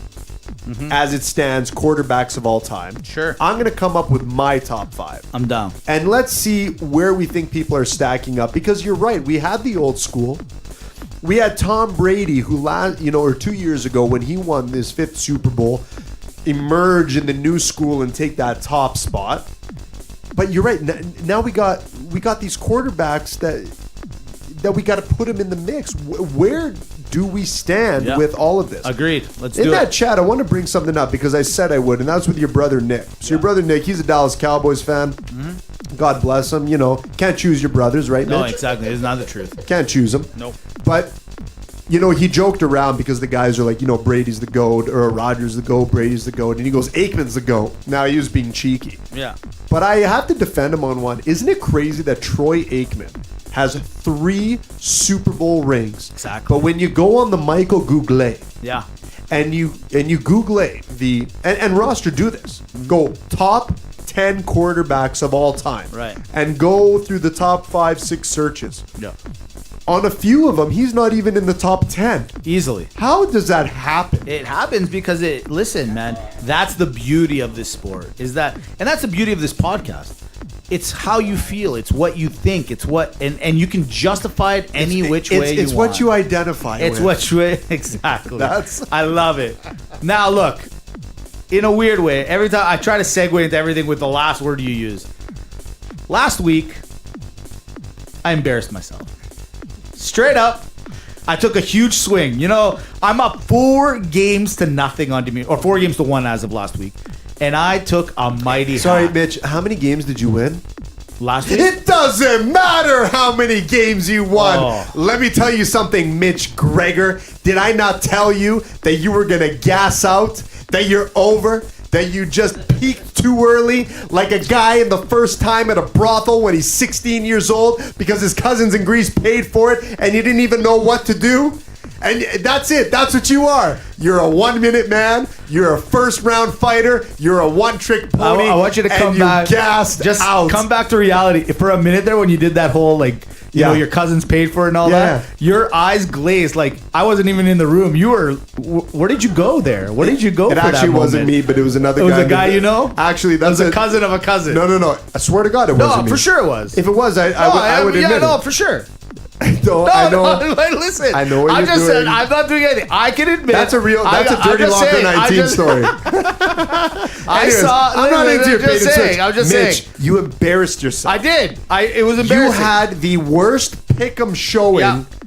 as it stands, quarterbacks of all time. Sure. I'm going to come up with my top 5. I'm down. And let's see where we think people are stacking up. Because you're right, we had the old school. We had Tom Brady, who 2 years ago when he won his 5th Super Bowl, emerge in the new school and take that top spot. But you're right. Now we got we got these quarterbacks that we got to put them in the mix. Where do we stand with all of this? Agreed. Let's do it. In that chat, I want to bring something up because I said I would, and that's with your brother Nick. So your brother Nick, he's a Dallas Cowboys fan. God bless him. You know, can't choose your brothers, right, Mitch? No, exactly. It's not the truth. Can't choose them. Nope. But, you know, he joked around because the guys are like, you know, Brady's the GOAT, or Rodgers the GOAT, Brady's the GOAT, and he goes, Aikman's the GOAT. Now he was being cheeky. Yeah. But I have to defend him on one. Isn't it crazy that Troy Aikman has 3 Super Bowl rings? Exactly. But when you go on the Michael Google, Yeah. and you Google the and roster do this, go top 10 quarterbacks of all time, Right. and go through the top 5-6 searches. Yeah. On a few of them, he's not even in the top 10. Easily. How does that happen? It happens because listen, man, that's the beauty of this sport and that's the beauty of this podcast. It's how you feel. It's what you think. It's what, and you can justify it any which way you want. It's what you identify with. It's what you, exactly. That's- I love it. Now look, in a weird way, every time I try to segue into everything with the last word you use. Last week, I embarrassed myself. Straight up, I took a huge swing. You know, I'm up 4-0 on Dimitri, or 4-1 as of last week, and I took a mighty. Sorry, hack. Mitch, how many games did you win? Last week. It doesn't matter how many games you won. Oh. Let me tell you something, Mitch Gregor. Did I not tell you that you were going to gas out? That you're over? That you just peaked too early? Like a guy in the first time at a brothel when he's 16 years old because his cousins in Greece paid for it and you didn't even know what to do? And that's it. That's what you are. You're a 1-minute man. You're a first-round fighter. You're a one-trick pony. I want you to come back. Gassed just out. come back to reality. For a minute there, when you did that whole you know, your cousins paid for it and all that, your eyes glazed. Like I wasn't even in the room. You were. Where did you go there? Where did you go? It for that actually wasn't moment? me, but it was another guy. It was a guy you know. Actually, that's it was a cousin of a cousin. No. I swear to God, it wasn't me. for sure it was. If it was, I would admit it. for sure. I know. Listen, I know what I'm you're just doing. saying. I'm not doing anything. I can admit That's a dirty locker 19 story. Anyways, I'm not into your bait and switch. I'm just Mitch, saying. you embarrassed yourself. I did. It was You embarrassing. had the worst pick'em showing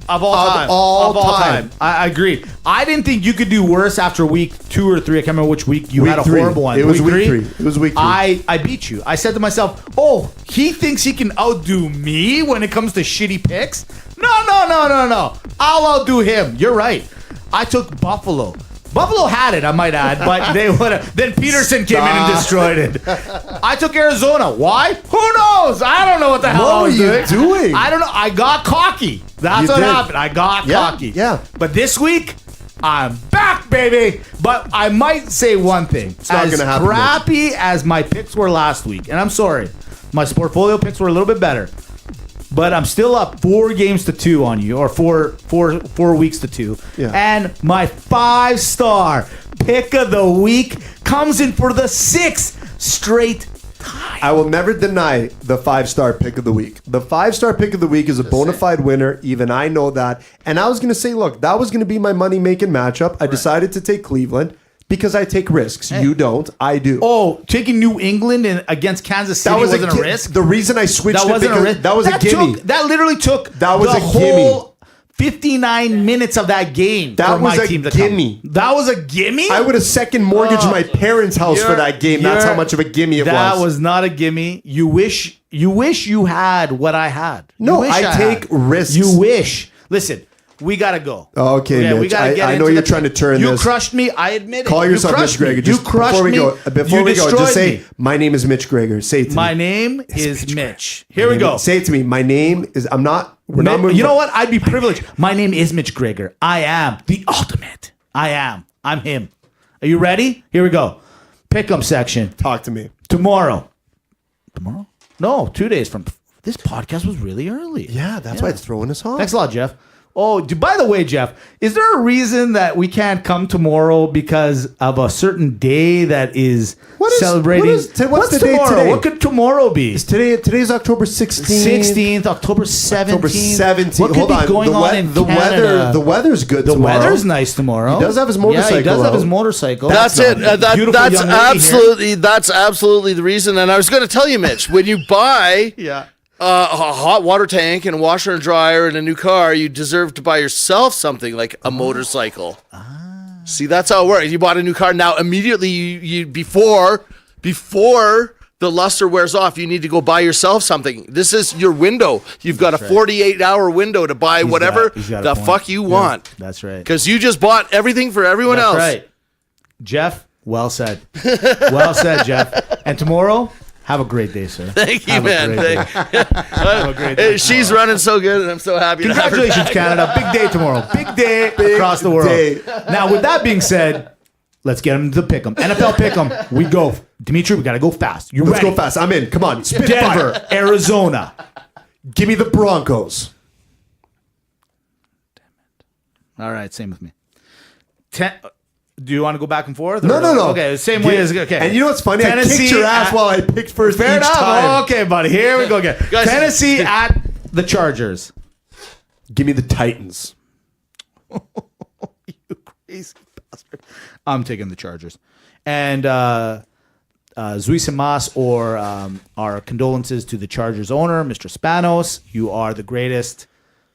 of all time. I agree. I didn't think you could do worse after week 2 or 3. I can't remember which week you had a horrible one. It was week 3. 3. It was week 3. I beat you. I said to myself, oh, he thinks he can outdo me when it comes to shitty picks? No. I'll outdo him. You're right. I took Buffalo. Buffalo had it, I might add, but they would have. Then Peterson came in and destroyed it. I took Arizona. Why? Who knows? I don't know what the hell I was doing? I don't know. I got cocky. That's what happened. I got cocky. Yeah. But this week, I'm back, baby. But I might say one thing. It's not going to happen. As crappy as my picks were last week, and I'm sorry, my Sportfolio picks were a little bit better. But I'm still up 4-2 on you, or 4 weeks to 2. Yeah. And my 5-star pick of the week comes in for the 6th straight time. I will never deny the 5-star pick of the week. The 5-star pick of the week is a bona fide winner. Even I know that. And I was going to say, look, that was going to be my money-making matchup. I decided to take Cleveland because I take risks. You don't. I do. Oh, taking New England against Kansas City wasn't a risk? The reason I switched That wasn't a risk. that was a gimme. That literally took That was the a whole 59 minutes of that game That for my was a team to gimme. come. That was a gimme? I would have second mortgaged my parents' house for that game. That's how much of a gimme it was. That was not a gimme. You wish you had what I had. No, I take risks. You wish. Listen, we gotta go. Okay, Mitch. we gotta get I know into you're the- trying to turn You this. crushed me. I admit it. Call You yourself crushed Mitch Gregor. me. Just You crushed before we me. go, before You we go, just destroyed say me. my name is Mitch Gregor. Say it to My me. name is Mitch. Here we go. Say it to me. My name is. I'm not. We're not moving. You know what? I'd be privileged. My name is Mitch Gregor. I am the ultimate. I am. I'm him. Are you ready? Here we go. Pick'em section. Talk to me. Tomorrow? No, 2 days from. This podcast was really early. Yeah, that's why it's throwing us off. Thanks a lot, Jeff. Oh, by the way, Jeff, is there a reason that we can't come tomorrow because of a certain day that is celebrating? What's the day tomorrow? today? What could tomorrow be? Today's October 16th. 16th, October 17th. October 17th. What could Hold be on. going on in Canada? The weather's good The tomorrow. weather's nice tomorrow. He does have his motorcycle Yeah, he does have his out. motorcycle. That's it. Beautiful That's young lady here. absolutely the reason. And I was going to tell you, Mitch, when you buy Yeah. a hot water tank and a washer and dryer and a new car, you deserve to buy yourself something like a motorcycle. See, that's how it works. You bought a new car. Now, immediately, you before the luster wears off, you need to go buy yourself something. This is your window. You've got a 48-hour window to buy whatever the fuck you want. That's right. Because you just bought everything for everyone else. That's right. Jeff, well said. Well said, Jeff. And tomorrow, have a great day, sir. Thank you, Have a man. great day. Have a great day. Hey, she's running so good, and I'm so happy to have her Congratulations, back. Canada. Big day tomorrow. Big day across the world. day. Now, with that being said, let's get them to pick 'em. NFL pick 'em. We go. Dimitri, we got to go fast. You Let's ready? go fast. I'm in. Come on. Spit Denver, fire. Arizona. Give me the Broncos. All right, same with me. Do you want to go back and forth? No. Okay, the same way as okay. And you know what's funny? I Tennessee kicked your ass while I picked first Fair each enough. time. Oh, okay, buddy. Here we go again. Guys- Tennessee at the Chargers. Give me the Titans. You crazy bastard. I'm taking the Chargers. And Zuisimas or our condolences to the Chargers owner, Mr. Spanos. You are the greatest.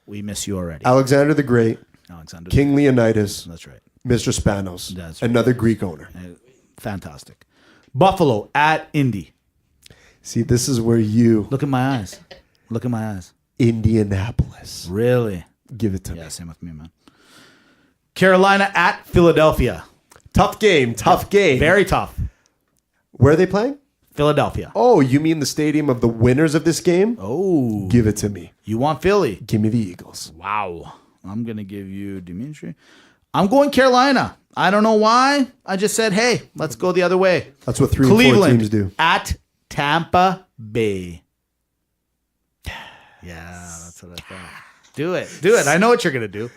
We miss you already. Alexander the Great, Alexander. King Leonidas, That's right. Mr. Spanos, That's right. another Greek owner. Fantastic. Buffalo at Indy. See, this is where you, Look at my eyes. Look at my eyes. Indianapolis. Really? Give it to Yeah, me. same with me, man. Carolina at Philadelphia. Tough game. Tough game. Very tough. Where are they playing? Philadelphia. Oh, you mean the stadium of the winners of this game? Oh. Give it to me. You want Philly? Give me the Eagles. Wow. I'm going to give you Dimitri. I'm going Carolina. I don't know why. I just said, hey, let's go the other way. That's what 3 and 4 Cleveland teams do. at Tampa Bay. Yeah, that's what I thought. Do it. Do it. I know what you're going to do.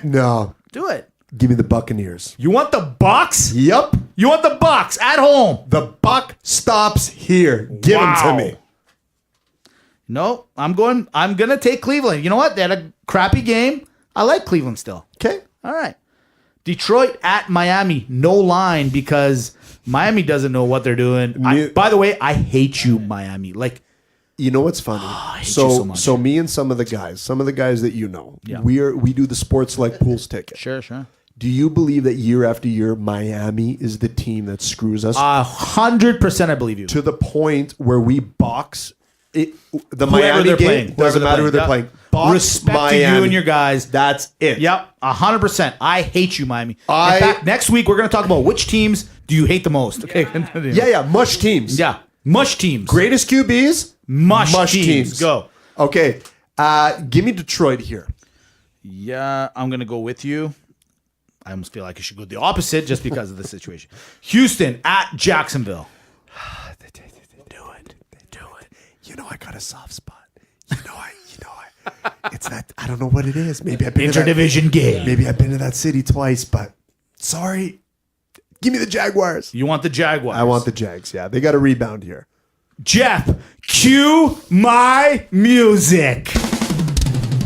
No. Do it. Give me the Buccaneers. You want the Bucks? Yep. You want the Bucks at home? The buck stops here. Give them Wow. to me. No, I'm going to take Cleveland. You know what? They had a crappy game. I like Cleveland still. Okay. All right. Detroit at Miami. No line because Miami doesn't know what they're doing. By the way, I hate you, Miami. Like, You know what's funny? I hate you so much. so me and some of the guys that you know, Yeah. we do the sports like pools ticket. sure. Do you believe that year after year, Miami is the team that screws us 100% I believe you. to the point where we box it? The Whoever Miami they're game playing. doesn't matter who they're playing. Box Respect Miami. to you and your guys. That's it. Yep, 100%. I hate you, Miami. In I- fact, next week we're going to talk about which teams do you hate the most. Okay. Yeah. Mush teams. Yeah. Mush teams. Greatest QBs. Mush teams. Go. Okay. Give me Detroit here. Yeah, I'm going to go with you. I almost feel like I should go the opposite just because of the situation. Houston at Jacksonville. Do it. You know I got a soft spot. You know I. It's that I don't know what it is. Maybe I've been to that, Interdivision game. maybe I've been to that city twice, but sorry. Give me the Jaguars. You want the Jaguars. I want the Jags. Yeah, they got a rebound here. Jeff, cue my music.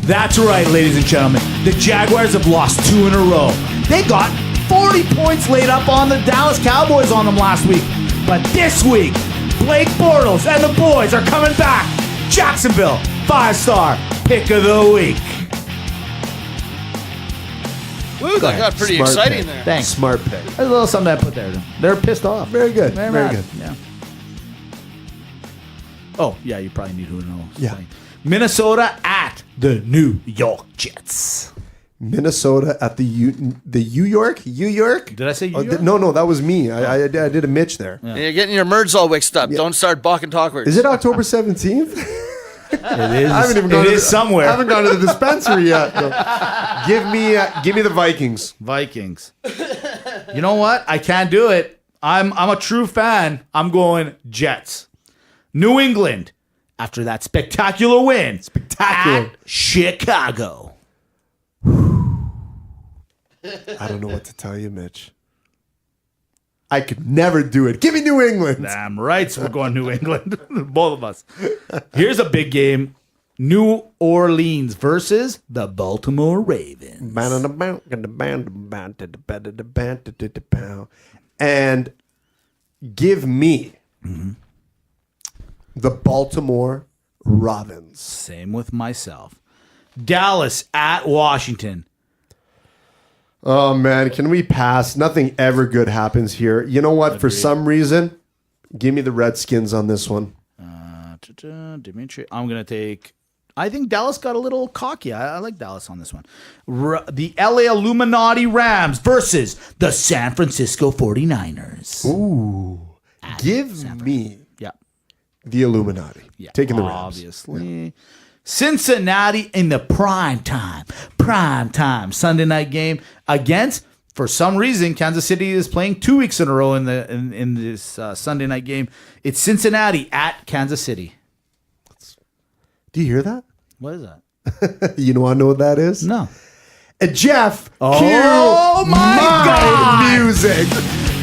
That's right, ladies and gentlemen. The Jaguars have lost 2 in a row. They got 40 points laid up on the Dallas Cowboys on them last week. But this week, Blake Bortles and the boys are coming back. Jacksonville, 5-star pick of the week. Woo, that got pretty Smart exciting pick. there. Thanks. Smart pick. There's a little something I put there. They're pissed off. Very good. Very Very mad. good. Yeah. Oh, yeah, you probably need who to know. Yeah. Minnesota at the New York Jets. Minnesota at the New York. Did I say New York? No, that was me. I did a Mitch there. And you're getting your merds all mixed up. Don't start balking talkers. Is it October 17th? It is. I haven't even gone It to is somewhere. I haven't gone to the dispensary yet. No. Give me the Vikings. Vikings. You know what? I can't do it. I'm a true fan. I'm going Jets. New England after that spectacular win. Spectacular. At Chicago. I don't know what to tell you, Mitch. I could never do it. Give me New England. Damn right. So we're going New England. Both of us. Here's a big game. New Orleans versus the Baltimore Ravens. And give me the Baltimore Robins. Same with myself. Dallas at Washington. Oh, man. Can we pass? Nothing ever good happens here. You know what? For some reason, give me the Redskins on this one. Dimitri. I'm going to take... I think Dallas got a little cocky. I like Dallas on this one. The LA Illuminati Rams versus the San Francisco 49ers. Ooh. Give me the Illuminati. Yeah, Taking the Rams. Obviously. Yeah. Cincinnati in the prime time Sunday night game against, for some reason, Kansas City is playing 2 weeks in a row in this Sunday night game. It's Cincinnati at Kansas City. Do you hear that? What is that? You want to know what that is? No. Jeff, Oh cue my God. music.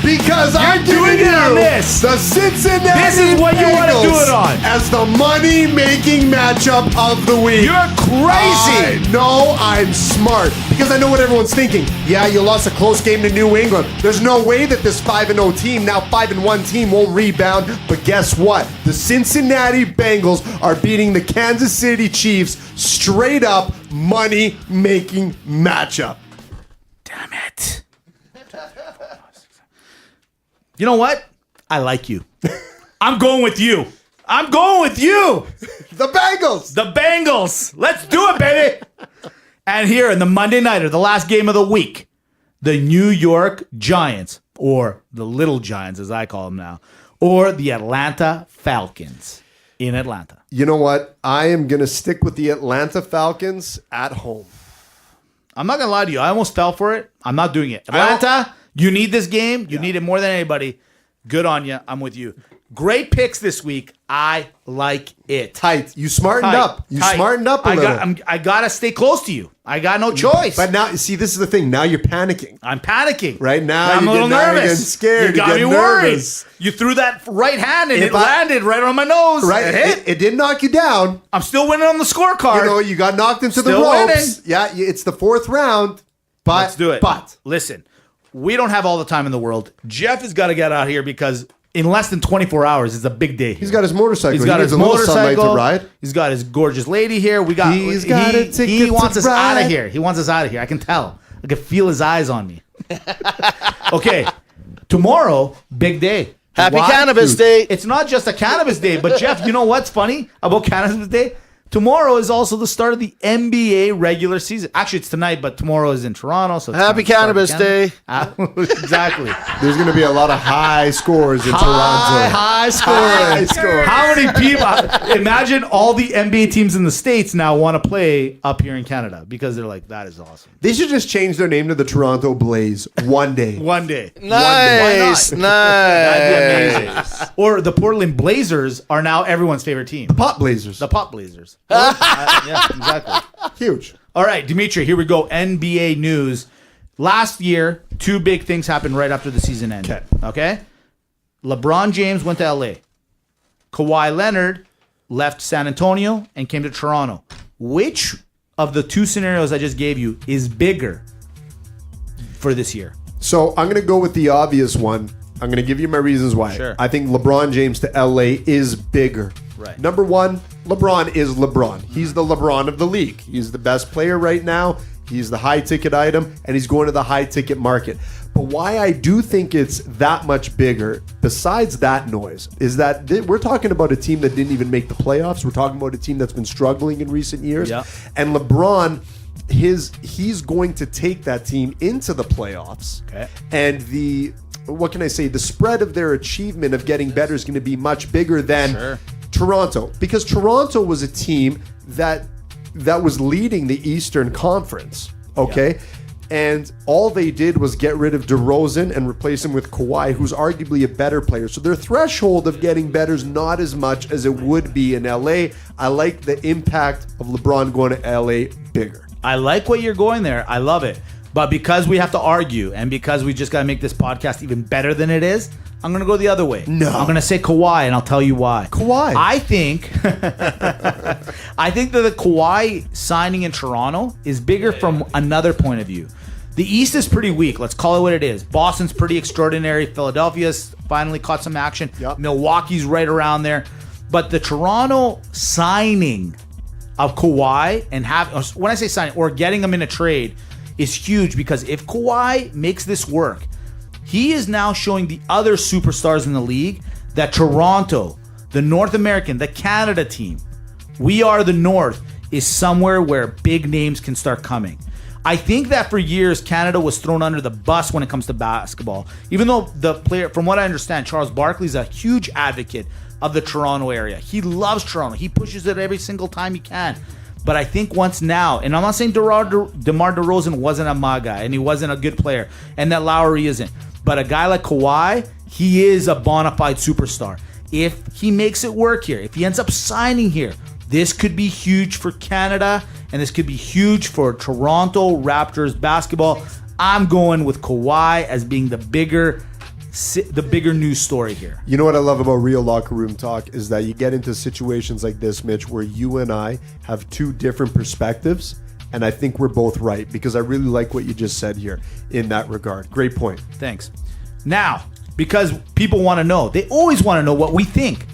Because I'm doing giving it on you this. the Cincinnati This is what you want to do it on. as the money-making matchup of the week. You're crazy. I know I'm smart because I know what everyone's thinking. Yeah, you lost a close game to New England. There's no way that this 5-0 team, now 5-1 team, won't rebound. But guess what? The Cincinnati Bengals are beating the Kansas City Chiefs straight up money-making matchup. Damn it. You know what? I like you. I'm going with you. The Bengals. The Bengals. Let's do it, baby. And here in the Monday Nighter, the last game of the week, the New York Giants, or the Little Giants as I call them now, or the Atlanta Falcons in Atlanta. You know what? I am going to stick with the Atlanta Falcons at home. I'm not going to lie to you. I almost fell for it. I'm not doing it. Atlanta, you need this game. You need it more than anybody. Good on you. I'm with you. Great picks this week. I like it. Tight. You smartened up. You smartened up a little. I got to stay close to you. I got no choice. But now, see, this is the thing. Now you're panicking. I'm panicking. Right now, I'm a little nervous. You're getting scared. You got me worried. You threw that right hand and it landed right on my nose. Right. It did knock you down. I'm still winning on the scorecard. You know, you got knocked into the Still ropes. winning. Yeah, it's the fourth round. But let's do it. But listen, we don't have all the time in the world. Jeff has got to get out here because in less than 24 hours, it's a big day here. He's got his motorcycle. He's got his a little sunlight motorcycle to ride. He's got his gorgeous lady here. He wants us out of here. He wants us out of here. I can tell. I can feel his eyes on me. Okay. Tomorrow, big day. Happy Cannabis Day. It's not just a cannabis day, but Jeff, you know what's funny about Cannabis Day? Tomorrow is also the start of the NBA regular season. Actually, it's tonight, but tomorrow is in Toronto. So it's Happy Cannabis Day. Exactly. There's going to be a lot of high scores in Toronto. High scoring. How many people? Imagine all the NBA teams in the States now want to play up here in Canada because they're like, that is awesome. They should just change their name to the Toronto Blaze one day. One day. Nice. That'd be amazing. Or the Portland Blazers are now everyone's favorite team. Pot Blazers. The Pot Blazers. Yeah, exactly. Huge. All right, Dimitri, here we go. NBA news. Last year, two big things happened right after the season ended. Okay? LeBron James went to LA. Kawhi Leonard left San Antonio and came to Toronto. Which of the two scenarios I just gave you is bigger for this year? So I'm going to go with the obvious one. I'm going to give you my reasons why. Sure. I think LeBron James to LA is bigger. Right. Number one, LeBron is LeBron. He's the LeBron of the league. He's the best player right now. He's the high ticket item, and he's going to the high ticket market. But why I do think it's that much bigger, besides that noise, is that we're talking about a team that didn't even make the playoffs. We're talking about a team that's been struggling in recent years. Yeah. And LeBron, he's going to take that team into the playoffs. Okay. And the spread of their achievement of getting better is going to be much bigger than Toronto, because Toronto was a team that was leading the Eastern Conference, okay? Yeah. And all they did was get rid of DeRozan and replace him with Kawhi, who's arguably a better player. So their threshold of getting better is not as much as it would be in LA. I like the impact of LeBron going to LA bigger. I like what you're going there. I love it. But because we have to argue and because we just got to make this podcast even better than it is, I'm going to go the other way. No. I'm going to say Kawhi, and I'll tell you why. Kawhi. I think that the Kawhi signing in Toronto is bigger from another point of view. The East is pretty weak. Let's call it what it is. Boston's pretty extraordinary. Philadelphia's finally caught some action. Yep. Milwaukee's right around there. But the Toronto signing of Kawhi and when I say signing or getting him in a trade is huge, because if Kawhi makes this work, he is now showing the other superstars in the league that Toronto, the North American, the Canada team, we are the North, is somewhere where big names can start coming. I think that for years, Canada was thrown under the bus when it comes to basketball. Even though the player, from what I understand, Charles Barkley's a huge advocate of the Toronto area. He loves Toronto. He pushes it every single time he can. But I think once now, and I'm not saying DeMar DeRozan wasn't a MAGA and he wasn't a good player, and that Lowry isn't. But a guy like Kawhi, he is a bona fide superstar. If he makes it work here, if he ends up signing here, this could be huge for Canada, and this could be huge for Toronto Raptors basketball. I'm going with Kawhi as being the bigger news story here. You know what I love about real locker room talk is that you get into situations like this, Mitch, where you and I have two different perspectives, and I think we're both right, because I really like what you just said here in that regard. Great point. Thanks. Now, because people want to know, they always want to know what we think.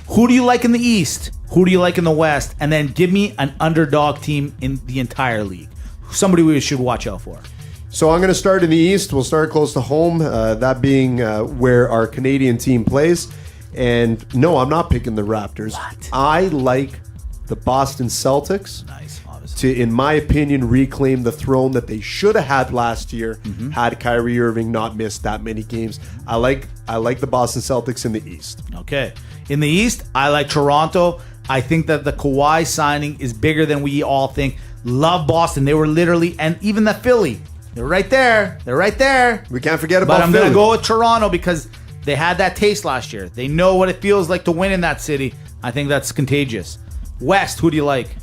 Who do you like in the East? Who do you like in the West? And then give me an underdog team in the entire league. Somebody we should watch out for. So I'm going to start in the East. We'll start close to home, that being where our Canadian team plays. And no, I'm not picking the Raptors. What? I like the Boston Celtics. Nice, obviously. To, in my opinion, reclaim the throne that they should have had last year had Kyrie Irving not missed that many games. I like the Boston Celtics in the East. Okay. In the East, I like Toronto. I think that the Kawhi signing is bigger than we all think. Love Boston. They were literally, and even the Philly, they're right there. They're right there. We can't forget about But I'm Philly. going to go with Toronto because they had that taste last year. They know what it feels like to win in that city. I think that's contagious. West, who do you like?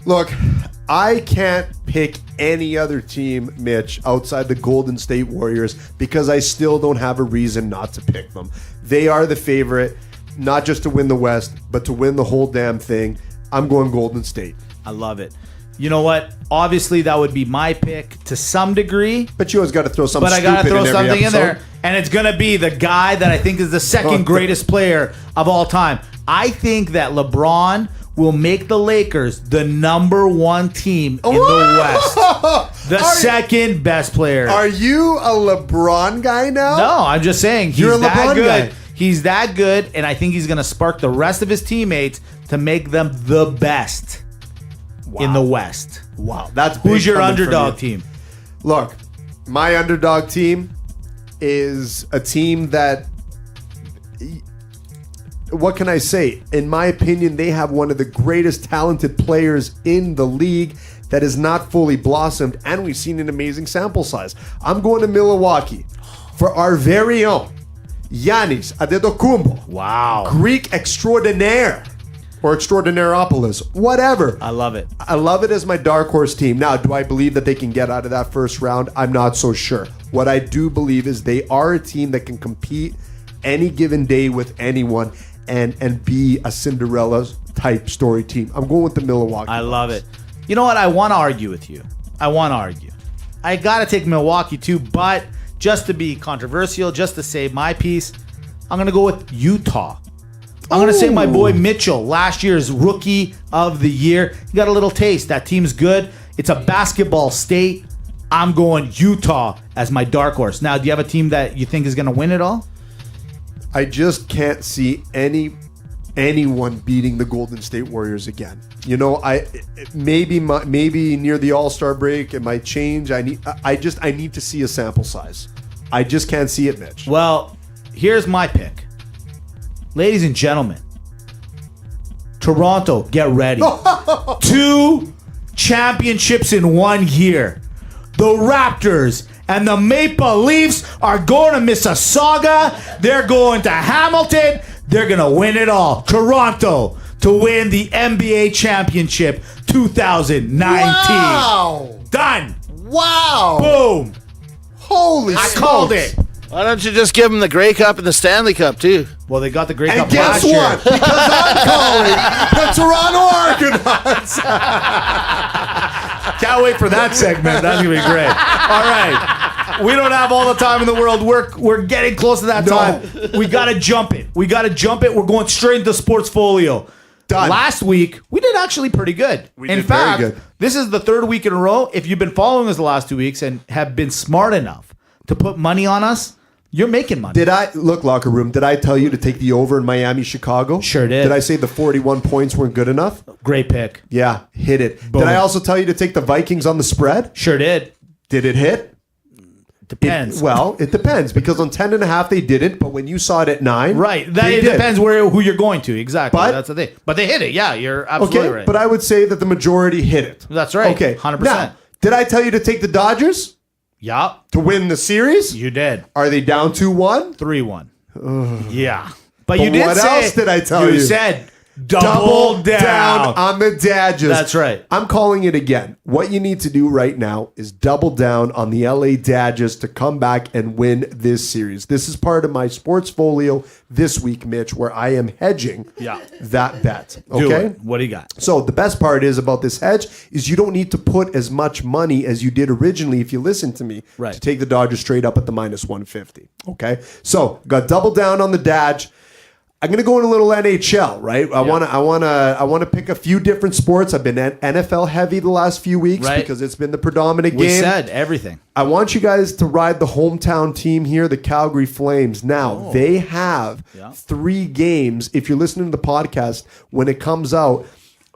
Look, I can't pick any other team, Mitch, outside the Golden State Warriors because I still don't have a reason not to pick them. They are the favorite, not just to win the West, but to win the whole damn thing. I'm going Golden State. I love it. You know what? Obviously, that would be my pick to some degree. But you always got to throw something But I got to throw in every something in episode. there. And it's going to be the guy that I think is the second greatest player of all time. I think that LeBron will make the Lakers the number one team in the West. The second best player. Are you a LeBron guy now? No, I'm just saying he's You're a that LeBron good. guy. He's that good, and I think he's going to spark the rest of his teammates to make them the best in the West. Wow. That's Who's big your coming from underdog you. team? Look, my underdog team is a team that, what can I say? In my opinion, they have one of the greatest talented players in the league that is not fully blossomed, and we've seen an amazing sample size. I'm going to Milwaukee for our very own Giannis Antetokounmpo. Wow. Greek extraordinaire. Or Extraordinaireopolis, whatever. I love it. I love it as my dark horse team. Now, do I believe that they can get out of that first round? I'm not so sure. What I do believe is they are a team that can compete any given day with anyone and be a Cinderella type story team. I'm going with the Milwaukee. I love it. You know what? I want to argue with you. I got to take Milwaukee too, but just to be controversial, just to say my piece, I'm going to go with Utah. I'm going to say my boy Mitchell, last year's Rookie of the Year. He got a little taste. That team's good. It's a basketball state. I'm going Utah as my dark horse. Now, do you have a team that you think is going to win it all? I just can't see anyone beating the Golden State Warriors again. You know, maybe near the All-Star break it might change. I need to see a sample size. I just can't see it, Mitch. Well, here's my pick. Ladies and gentlemen, Toronto, get ready. 2 championships in 1 year. The Raptors and the Maple Leafs are going to Mississauga. They're going to Hamilton. They're going to win it all. Toronto to win the NBA championship 2019. Wow! Done. Wow! Boom. Holy I smokes. called it. Why don't you just give them the Grey Cup and the Stanley Cup, too? Well, they got the Grey And Cup guess last year. what? Because I'm calling the Toronto Argonauts. Can't wait for that segment. That's going to be great. All right. We don't have all the time in the world. We're getting close to that time. We got to jump it. We're going straight into Sportsfolio. Done. Last week, we did actually pretty good. In fact, very good. This is the third week in a row. If you've been following us the last 2 weeks and have been smart enough to put money on us, you're making money. Did I look, locker room? Did I tell you to take the over in Miami, Chicago? Sure did. Did I say the 41 points weren't good enough? Great pick. Yeah, hit it. Boom. Did I also tell you to take the Vikings on the spread? Sure did. Did it hit? Depends. It depends because on 10.5 they didn't, but when you saw it at 9, Right. they It did. depends who you're going to. Exactly. But- That's the thing. But they hit it. Yeah, you're absolutely right. But I would say that the majority hit it. That's right. Okay, 100%. Now, did I tell you to take the Dodgers Yeah, to win the series? you did. Are they down 2-1? 3-1. Yeah. But you did what say else did I tell you? You said double down. on the Dodgers. That's right. I'm calling it again. What you need to do right now is double down on the LA Dodgers to come back and win this series. This is part of my Sportsfolio this week, Mitch, where I am hedging that bet. Do Okay? it. What do you got? So the best part is about this hedge is you don't need to put as much money as you did originally if you listen to me Right. to take the Dodgers straight up at the -150. Okay? So got double down on the Dodge. I'm going to go in a little NHL, right? I want to pick a few different sports. I've been NFL heavy the last few weeks Right. because it's been the predominant We game. said everything. I want you guys to ride the hometown team here, the Calgary Flames. Now, they have 3 games. If you're listening to the podcast, when it comes out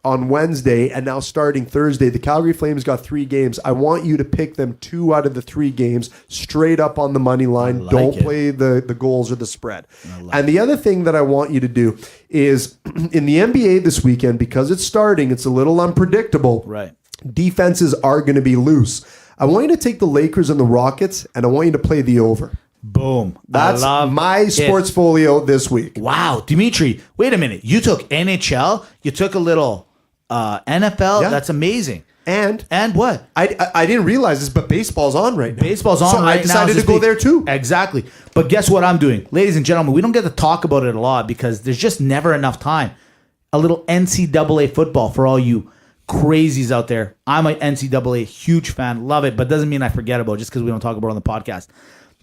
on Wednesday and now starting Thursday, the Calgary Flames got 3 games. I want you to pick them 2 out of the 3 games straight up on the money line. like Don't it. play the goals or the spread. And the other thing that I want you to do is in the NBA this weekend, because it's starting, it's a little unpredictable. Right. Defenses are going to be loose. I want you to take the Lakers and the Rockets, and I want you to play the over. Boom. That's I love my it. Sportsfolio this week. Wow. Dimitri, wait a minute. You took NHL. You took a little NFL. Yeah. That's amazing. And what? I didn't realize this, but baseball's on right now. Baseball's on so right now. I decided as we to go speak. there too. Exactly. But guess what I'm doing? Ladies and gentlemen, we don't get to talk about it a lot because there's just never enough time. A little NCAA football for all you crazies out there. I'm an NCAA huge fan. Love it. But doesn't mean I forget about it just because we don't talk about it on the podcast.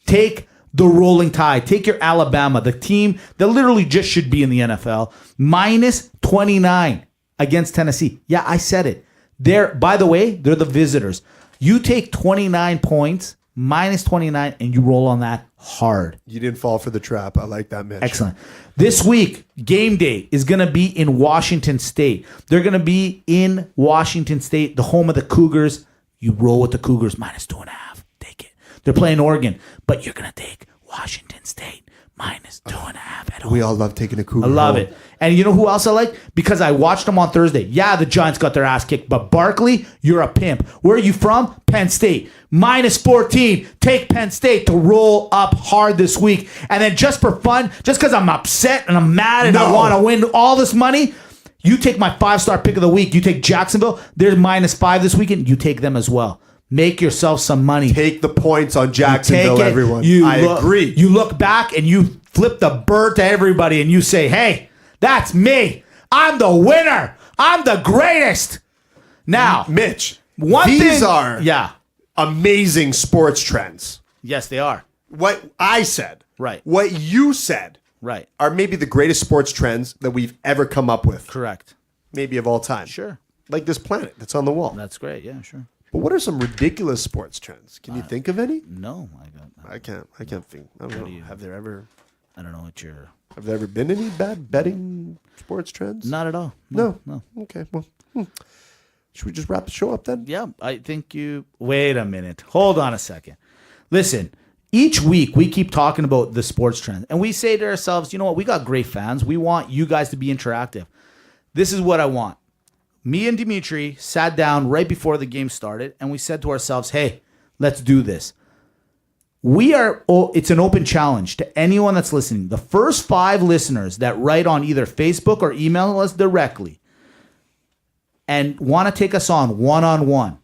Take the Rolling Tide. Take your Alabama, the team that literally just should be in the NFL, -29 against Tennessee. Yeah, I said it. By the way, they're the visitors. You take 29 points, -29, and you roll on that hard. You didn't fall for the trap. I like that, Mitch. Excellent. This week, game day is going to be in Washington State. They're going to be in Washington State, the home of the Cougars. You roll with the Cougars, -2.5. Take it. They're playing Oregon, but you're going to take Washington State, -2.5 at home. We all love taking a Cougar. I love home. it. And you know who else I like? Because I watched them on Thursday. Yeah, the Giants got their ass kicked, but Barkley, you're a pimp. Where are you from? Penn State. -14. Take Penn State to roll up hard this week. And then just for fun, just because I'm upset and I'm mad and I want to win all this money, you take my 5-star pick of the week. You take Jacksonville. They're -5 this weekend. You take them as well. Make yourself some money. Take the points on Jacksonville, Take it. everyone. I look, agree. You look back and you flip the bird to everybody and you say, hey, that's me. I'm the winner. I'm the greatest. Now, Mitch, these these are yeah. amazing sports trends. Yes, they are. What I said, Right. what you said, Right. are maybe the greatest sports trends that we've ever come up with. Correct. Maybe of all time. Sure. Like this planet that's on the wall. That's great. Yeah, sure. But what are some ridiculous sports trends? Can you think of any? No, I can't think. I don't know. Have there ever been any bad betting sports trends? Not at all. No. No. Okay. Well, should we just wrap the show up then? Yeah, I think wait a minute. Hold on a second. Listen, each week we keep talking about the sports trend and we say to ourselves, you know what? We got great fans. We want you guys to be interactive. This is what I want. Me and Dimitri sat down right before the game started and we said to ourselves, hey, let's do this. It's an open challenge to anyone that's listening. The first 5 listeners that write on either Facebook or email us directly and want to take us on one-on-one.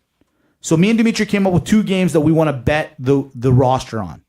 So me and Dimitri came up with 2 games that we want to bet the roster on.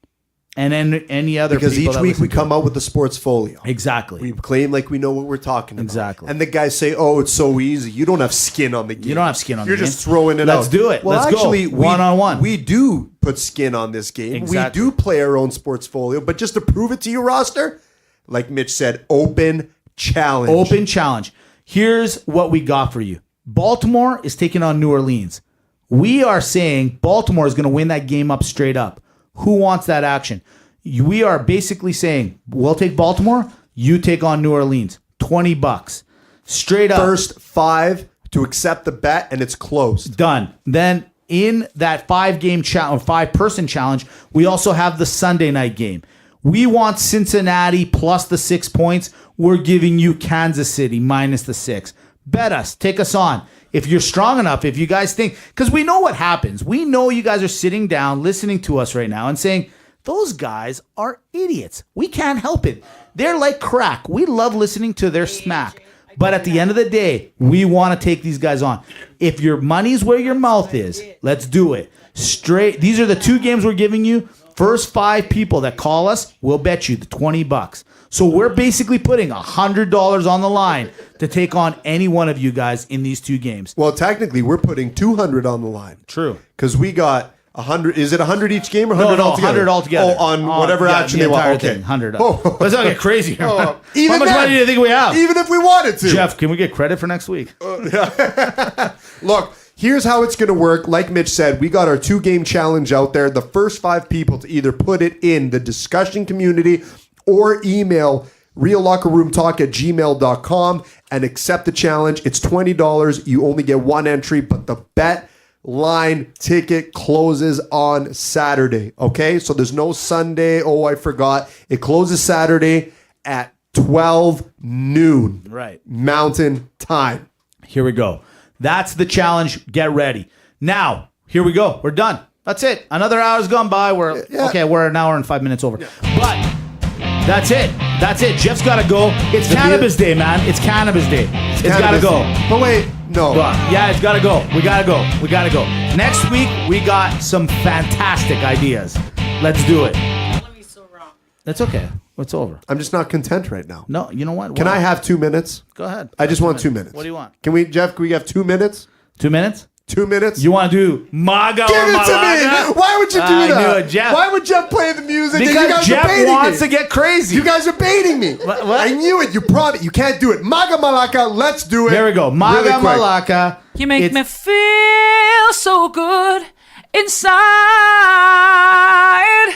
and then any other Because people each that week listen we to come out with the Sportsfolio. Exactly. We claim like we know what we're talking about. Exactly. And the guys say, "Oh, it's so easy. You don't have skin on the game. You don't have skin on the game. You're just throwing it out." Let's do it. Well, Let's actually, go. One-on-one. We do put skin on this game. Exactly. We do play our own Sportsfolio, but just to prove it to you, roster, like Mitch said, open challenge. Open challenge. Here's what we got for you. Baltimore is taking on New Orleans. We are saying Baltimore is going to win that game up straight up. Who wants that action? We are basically saying we'll take Baltimore. You take on New Orleans. $20 straight up. First 5 to accept the bet, and it's closed. Done. Then in that 5-game challenge, 5-person challenge, we also have the Sunday night game. We want Cincinnati plus the 6 points. We're giving you Kansas City minus the 6. Bet us. Take us on. If you're strong enough, if you guys think, because we know what happens. We know you guys are sitting down listening to us right now and saying, those guys are idiots. We can't help it. They're like crack. We love listening to their smack. But at the end of the day, we want to take these guys on. If your money's where your mouth is, let's do it. Straight. These are the 2 games we're giving you. First 5 people that call us, we'll bet you the $20. So we're basically putting $100 on the line to take on any one of you guys in these 2 games. Well, technically, we're putting $200 on the line. True. Because we got 100. Is it 100 each game or 100 altogether? 100 altogether. Oh, on whatever action the they want. entire Okay. thing, 100. Oh. Let's not get crazy. Even How much then, money do you think we have? Even if we wanted to. Jeff, can we get credit for next week? Look, here's how it's going to work. Like Mitch said, we got our 2-game challenge out there. The first 5 people to either put it in the discussion community or email reallockerroomtalk@gmail.com and accept the challenge. It's $20. You only get 1 entry, but the bet line ticket closes on Saturday. Okay? So there's no Sunday. Oh, I forgot. It closes Saturday at 12 noon. Right. Mountain time. Here we go. That's the challenge. Get ready. Now, here we go. We're done. That's it. Another hour's gone by. We're an hour and 5 minutes over. But that's it. That's it. Jeff's got to go. It's Cannabis Day, man. It's Cannabis Day. It's got to go. But wait, no. Yeah, it's got to go. We got to go. We got to go. Next week, we got some fantastic ideas. Let's do it. That's okay. It's over. I'm just not content right now. No, you know what? Can I have 2 minutes? Go ahead. I just want 2 minutes. What do you want? Can we, Jeff, can we have 2 minutes? 2 minutes? 2 minutes? You want to do MAGA Give or it to MALAKA? me! Why would you do I that? knew it, Jeff. Why would Jeff play the music? You Because guys Jeff are baiting wants me. to get crazy. You guys are baiting me. What? I knew it. You promised. You can't do it. MAGA MALAKA, let's do it. There we go. MAGA Really quick. MALAKA. You make me feel so good inside.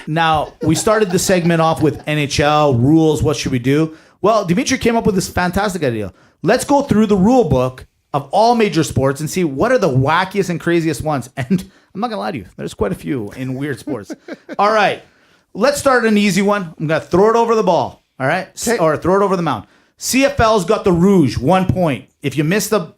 Now, we started the segment off with NHL rules. What should we do? Well, Dimitri came up with this fantastic idea. Let's go through the rule book of all major sports and see what are the wackiest and craziest ones. And I'm not going to lie to you. There's quite a few in weird sports. All right. Let's start an easy one. I'm going to throw it over the ball. All right. Or throw it over the mound. CFL's got the Rouge, 1 point. If you miss a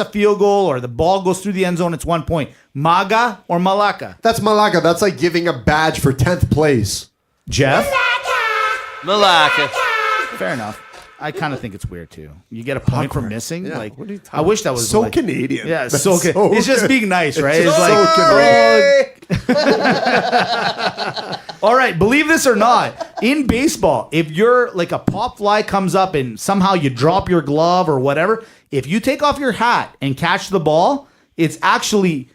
field goal or the ball goes through the end zone, it's 1 point. MAGA or MALAKA? That's MALAKA. That's like giving a badge for 10th place. Jeff? Malaka. Fair enough. I kind of think it's weird too. You get a point for missing. Yeah, Like, what are you talking I wish that was so like, Canadian. Yeah, That's so good. so It's just good. being nice, right? It's It's so like, Canadian. all right, believe this or not, in baseball, if you're like a pop fly comes up and somehow you drop your glove or whatever, if you take off your hat and catch the ball, it's actually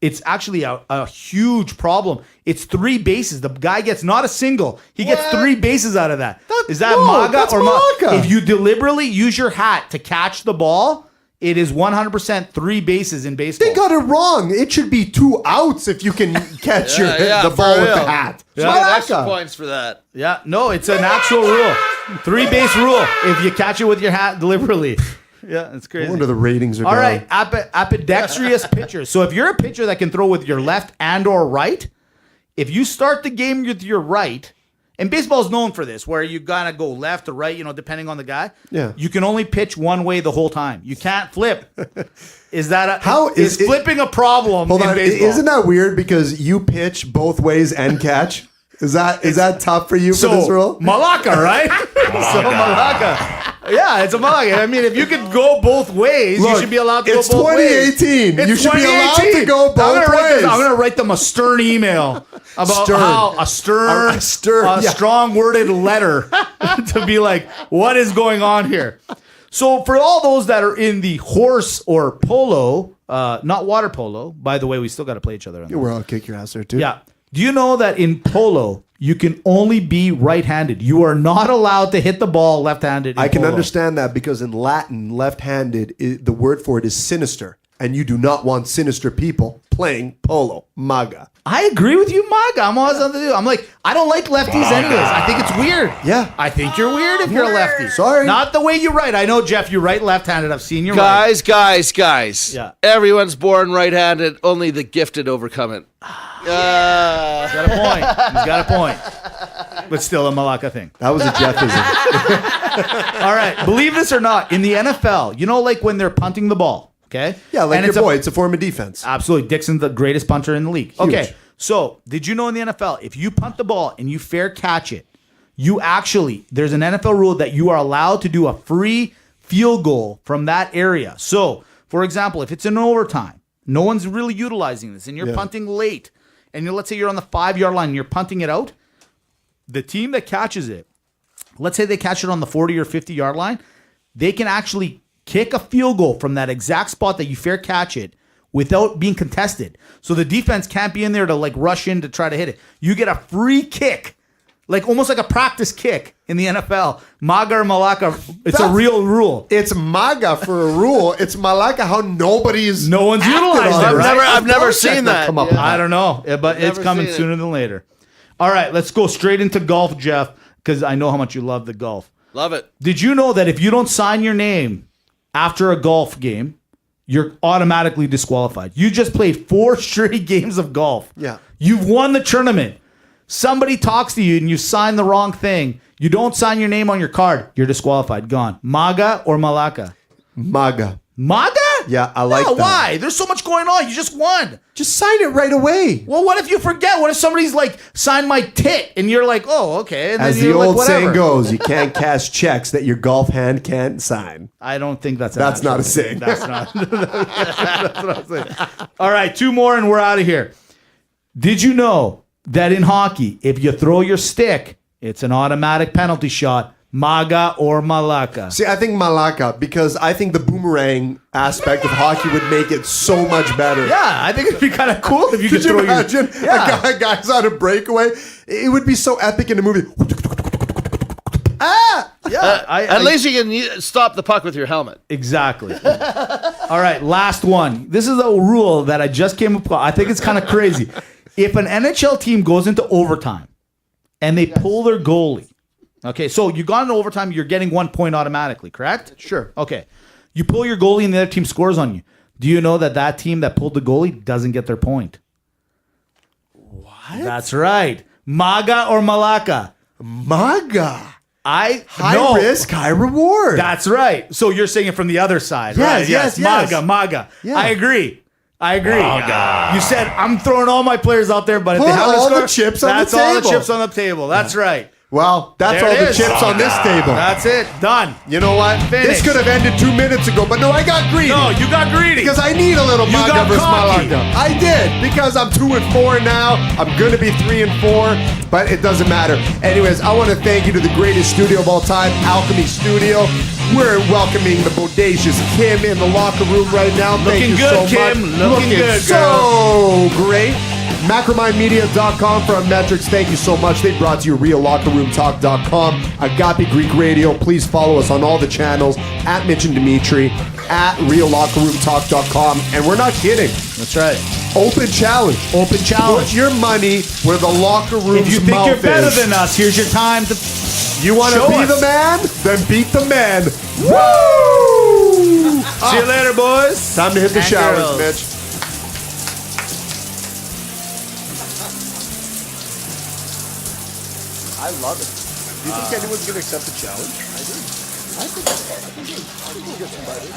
a huge problem. It's 3 bases. The guy gets not a single. He gets 3 bases out of that. Is that MAGA that's or MALAKA. If you deliberately use your hat to catch the ball, it is 100% 3 bases in baseball. They got it wrong. It should be 2 outs if you can catch the ball with the hat. Extra MALAKA. points for that. Yeah, no, it's an actual rule. 3-base rule if you catch it with your hat deliberately. Yeah, it's crazy. No wonder the ratings are All down. right, ambidextrous pitchers. So if you're a pitcher that can throw with your left and or right, if you start the game with your right, and baseball is known for this, where you gotta go left or right, depending on the guy. Yeah. You can only pitch one way the whole time. You can't flip. Is that is it- flipping a problem Hold in on. baseball? Isn't that weird because you pitch both ways and catch? Is that tough for you for this rule? MALAKA, right? So MALAKA. Yeah, it's a Malaka. I mean, if you could go both ways, you should be allowed to go both ways. It's 2018. You should be allowed to go both ways. I'm going to write them a stern email about how a strong worded letter to be like, what is going on here? So for all those that are in the horse or polo, not water polo, by the way, we still got to play each other. We're all kick your ass there too. Yeah. Do you know that in polo, you can only be right-handed? You are not allowed to hit the ball left-handed. I can understand that because in Latin, left-handed, the word for it is sinister. And you do not want sinister people playing polo. MAGA. I agree with you, MAGA. I'm always on the do. I'm like, I don't like lefties anyways. I think it's weird. Yeah. I think you're weird if you're a lefty. Sorry. Not the way you write. I know, Jeff, you write left-handed. I've seen you write. Guys. Yeah. Everyone's born right-handed. Only the gifted overcome it. He's got a point. He's got a point. But still a Malaka thing. That was a Jeffism. All right. Believe this or not, in the NFL, you know, like when they're punting the ball, okay? Yeah, like and your boy. It's a form of defense. Absolutely. Dixon's the greatest punter in the league. Huge. Okay. So, did you know in the NFL, if you punt the ball and you fair catch it, there's an NFL rule that you are allowed to do a free field goal from that area. So, for example, if it's in overtime, no one's really utilizing this, and you're punting late, and let's say you're on the 5-yard line and you're punting it out, the team that catches it, let's say they catch it on the 40 or 50-yard line, they can actually kick a field goal from that exact spot that you fair catch it without being contested. So the defense can't be in there to like rush in to try to hit it. You get a free kick, like almost like a practice kick in the NFL. MAGA or Malaka, it's a real rule. It's MAGA for a rule. It's Malaka how no one's utilizing it. Right? I've never seen that. Come up I don't know, but it's coming sooner than later. All right, let's go straight into golf, Jeff, because I know how much you love the golf. Love it. Did you know that if you don't sign your name after a golf game, you're automatically disqualified? You just played 4 straight games of golf. Yeah. You've won the tournament. Somebody talks to you and you sign the wrong thing. You don't sign your name on your card. You're disqualified. Gone. MAGA or Malaka? MAGA. MAGA? Yeah, I like that. Why? There's so much going on. You just won. Just sign it right away. Well, what if you forget? What if somebody's like, sign my tit? And you're like, oh, okay. And As then the you're old like, saying whatever. goes, you can't cash checks that your golf hand can't sign. I don't think that's not a saying. That's not. That's what I'm saying. All right, 2 more and we're out of here. Did you know that in hockey, if you throw your stick, it's an automatic penalty shot? MAGA or Malaka? See, I think Malaka, because I think the boomerang aspect of hockey would make it so much better. Yeah, I think it'd be kind of cool if you could Could you throw imagine your... Yeah. a guy's on a breakaway? It would be so epic in the movie. Yeah, At least you can stop the puck with your helmet. Exactly. All right, last one. This is a rule that I just came up with. I think it's kind of crazy. If an NHL team goes into overtime and they pull their goalie, okay, so you got into overtime, you're getting 1 point automatically, correct? Sure. Okay. You pull your goalie and the other team scores on you. Do you know that team that pulled the goalie doesn't get their point? What? That's right. MAGA or Malaka? MAGA. High risk, high reward. That's right. So you're saying it from the other side, Yes, right? yes, yes. MAGA. Yeah. I agree. You said I'm throwing all my players out there, but if they have all score, the chips on the that's all the table. chips on the table. That's right. Well, that's There all it the is. chips on this table. That's it. Done. You know what? Finish. This could have ended 2 minutes ago, but no, I got greedy. No, you got greedy. Because I need a little You MAGA got versus cocky. Malaka. I did, because I'm 2-4 now. I'm going to be 3-4, but it doesn't matter. Anyways, I want to thank you to the greatest studio of all time, Alchemy Studio. We're welcoming the bodacious Kim in the locker room right now. Thank Looking you good, so Kim. much. Looking good, so great. MacromindMedia.com for our metrics. Thank you so much. They brought to you RealLockerRoomTalk.com. Agape Greek Radio. Please follow us on all the channels at Mitch and Dimitri, at RealLockerRoomTalk.com. And we're not kidding. That's right. Open challenge. Open challenge. Put your money where the locker room's If you think mouth you're better is. than us, here's your time to You want to show be us. the man? Then beat the man. Woo! See you later, boys. Time to hit the And showers, girls. Mitch. I love it. Do you think anyone's going to accept the challenge? I do. I think we'll get somebody.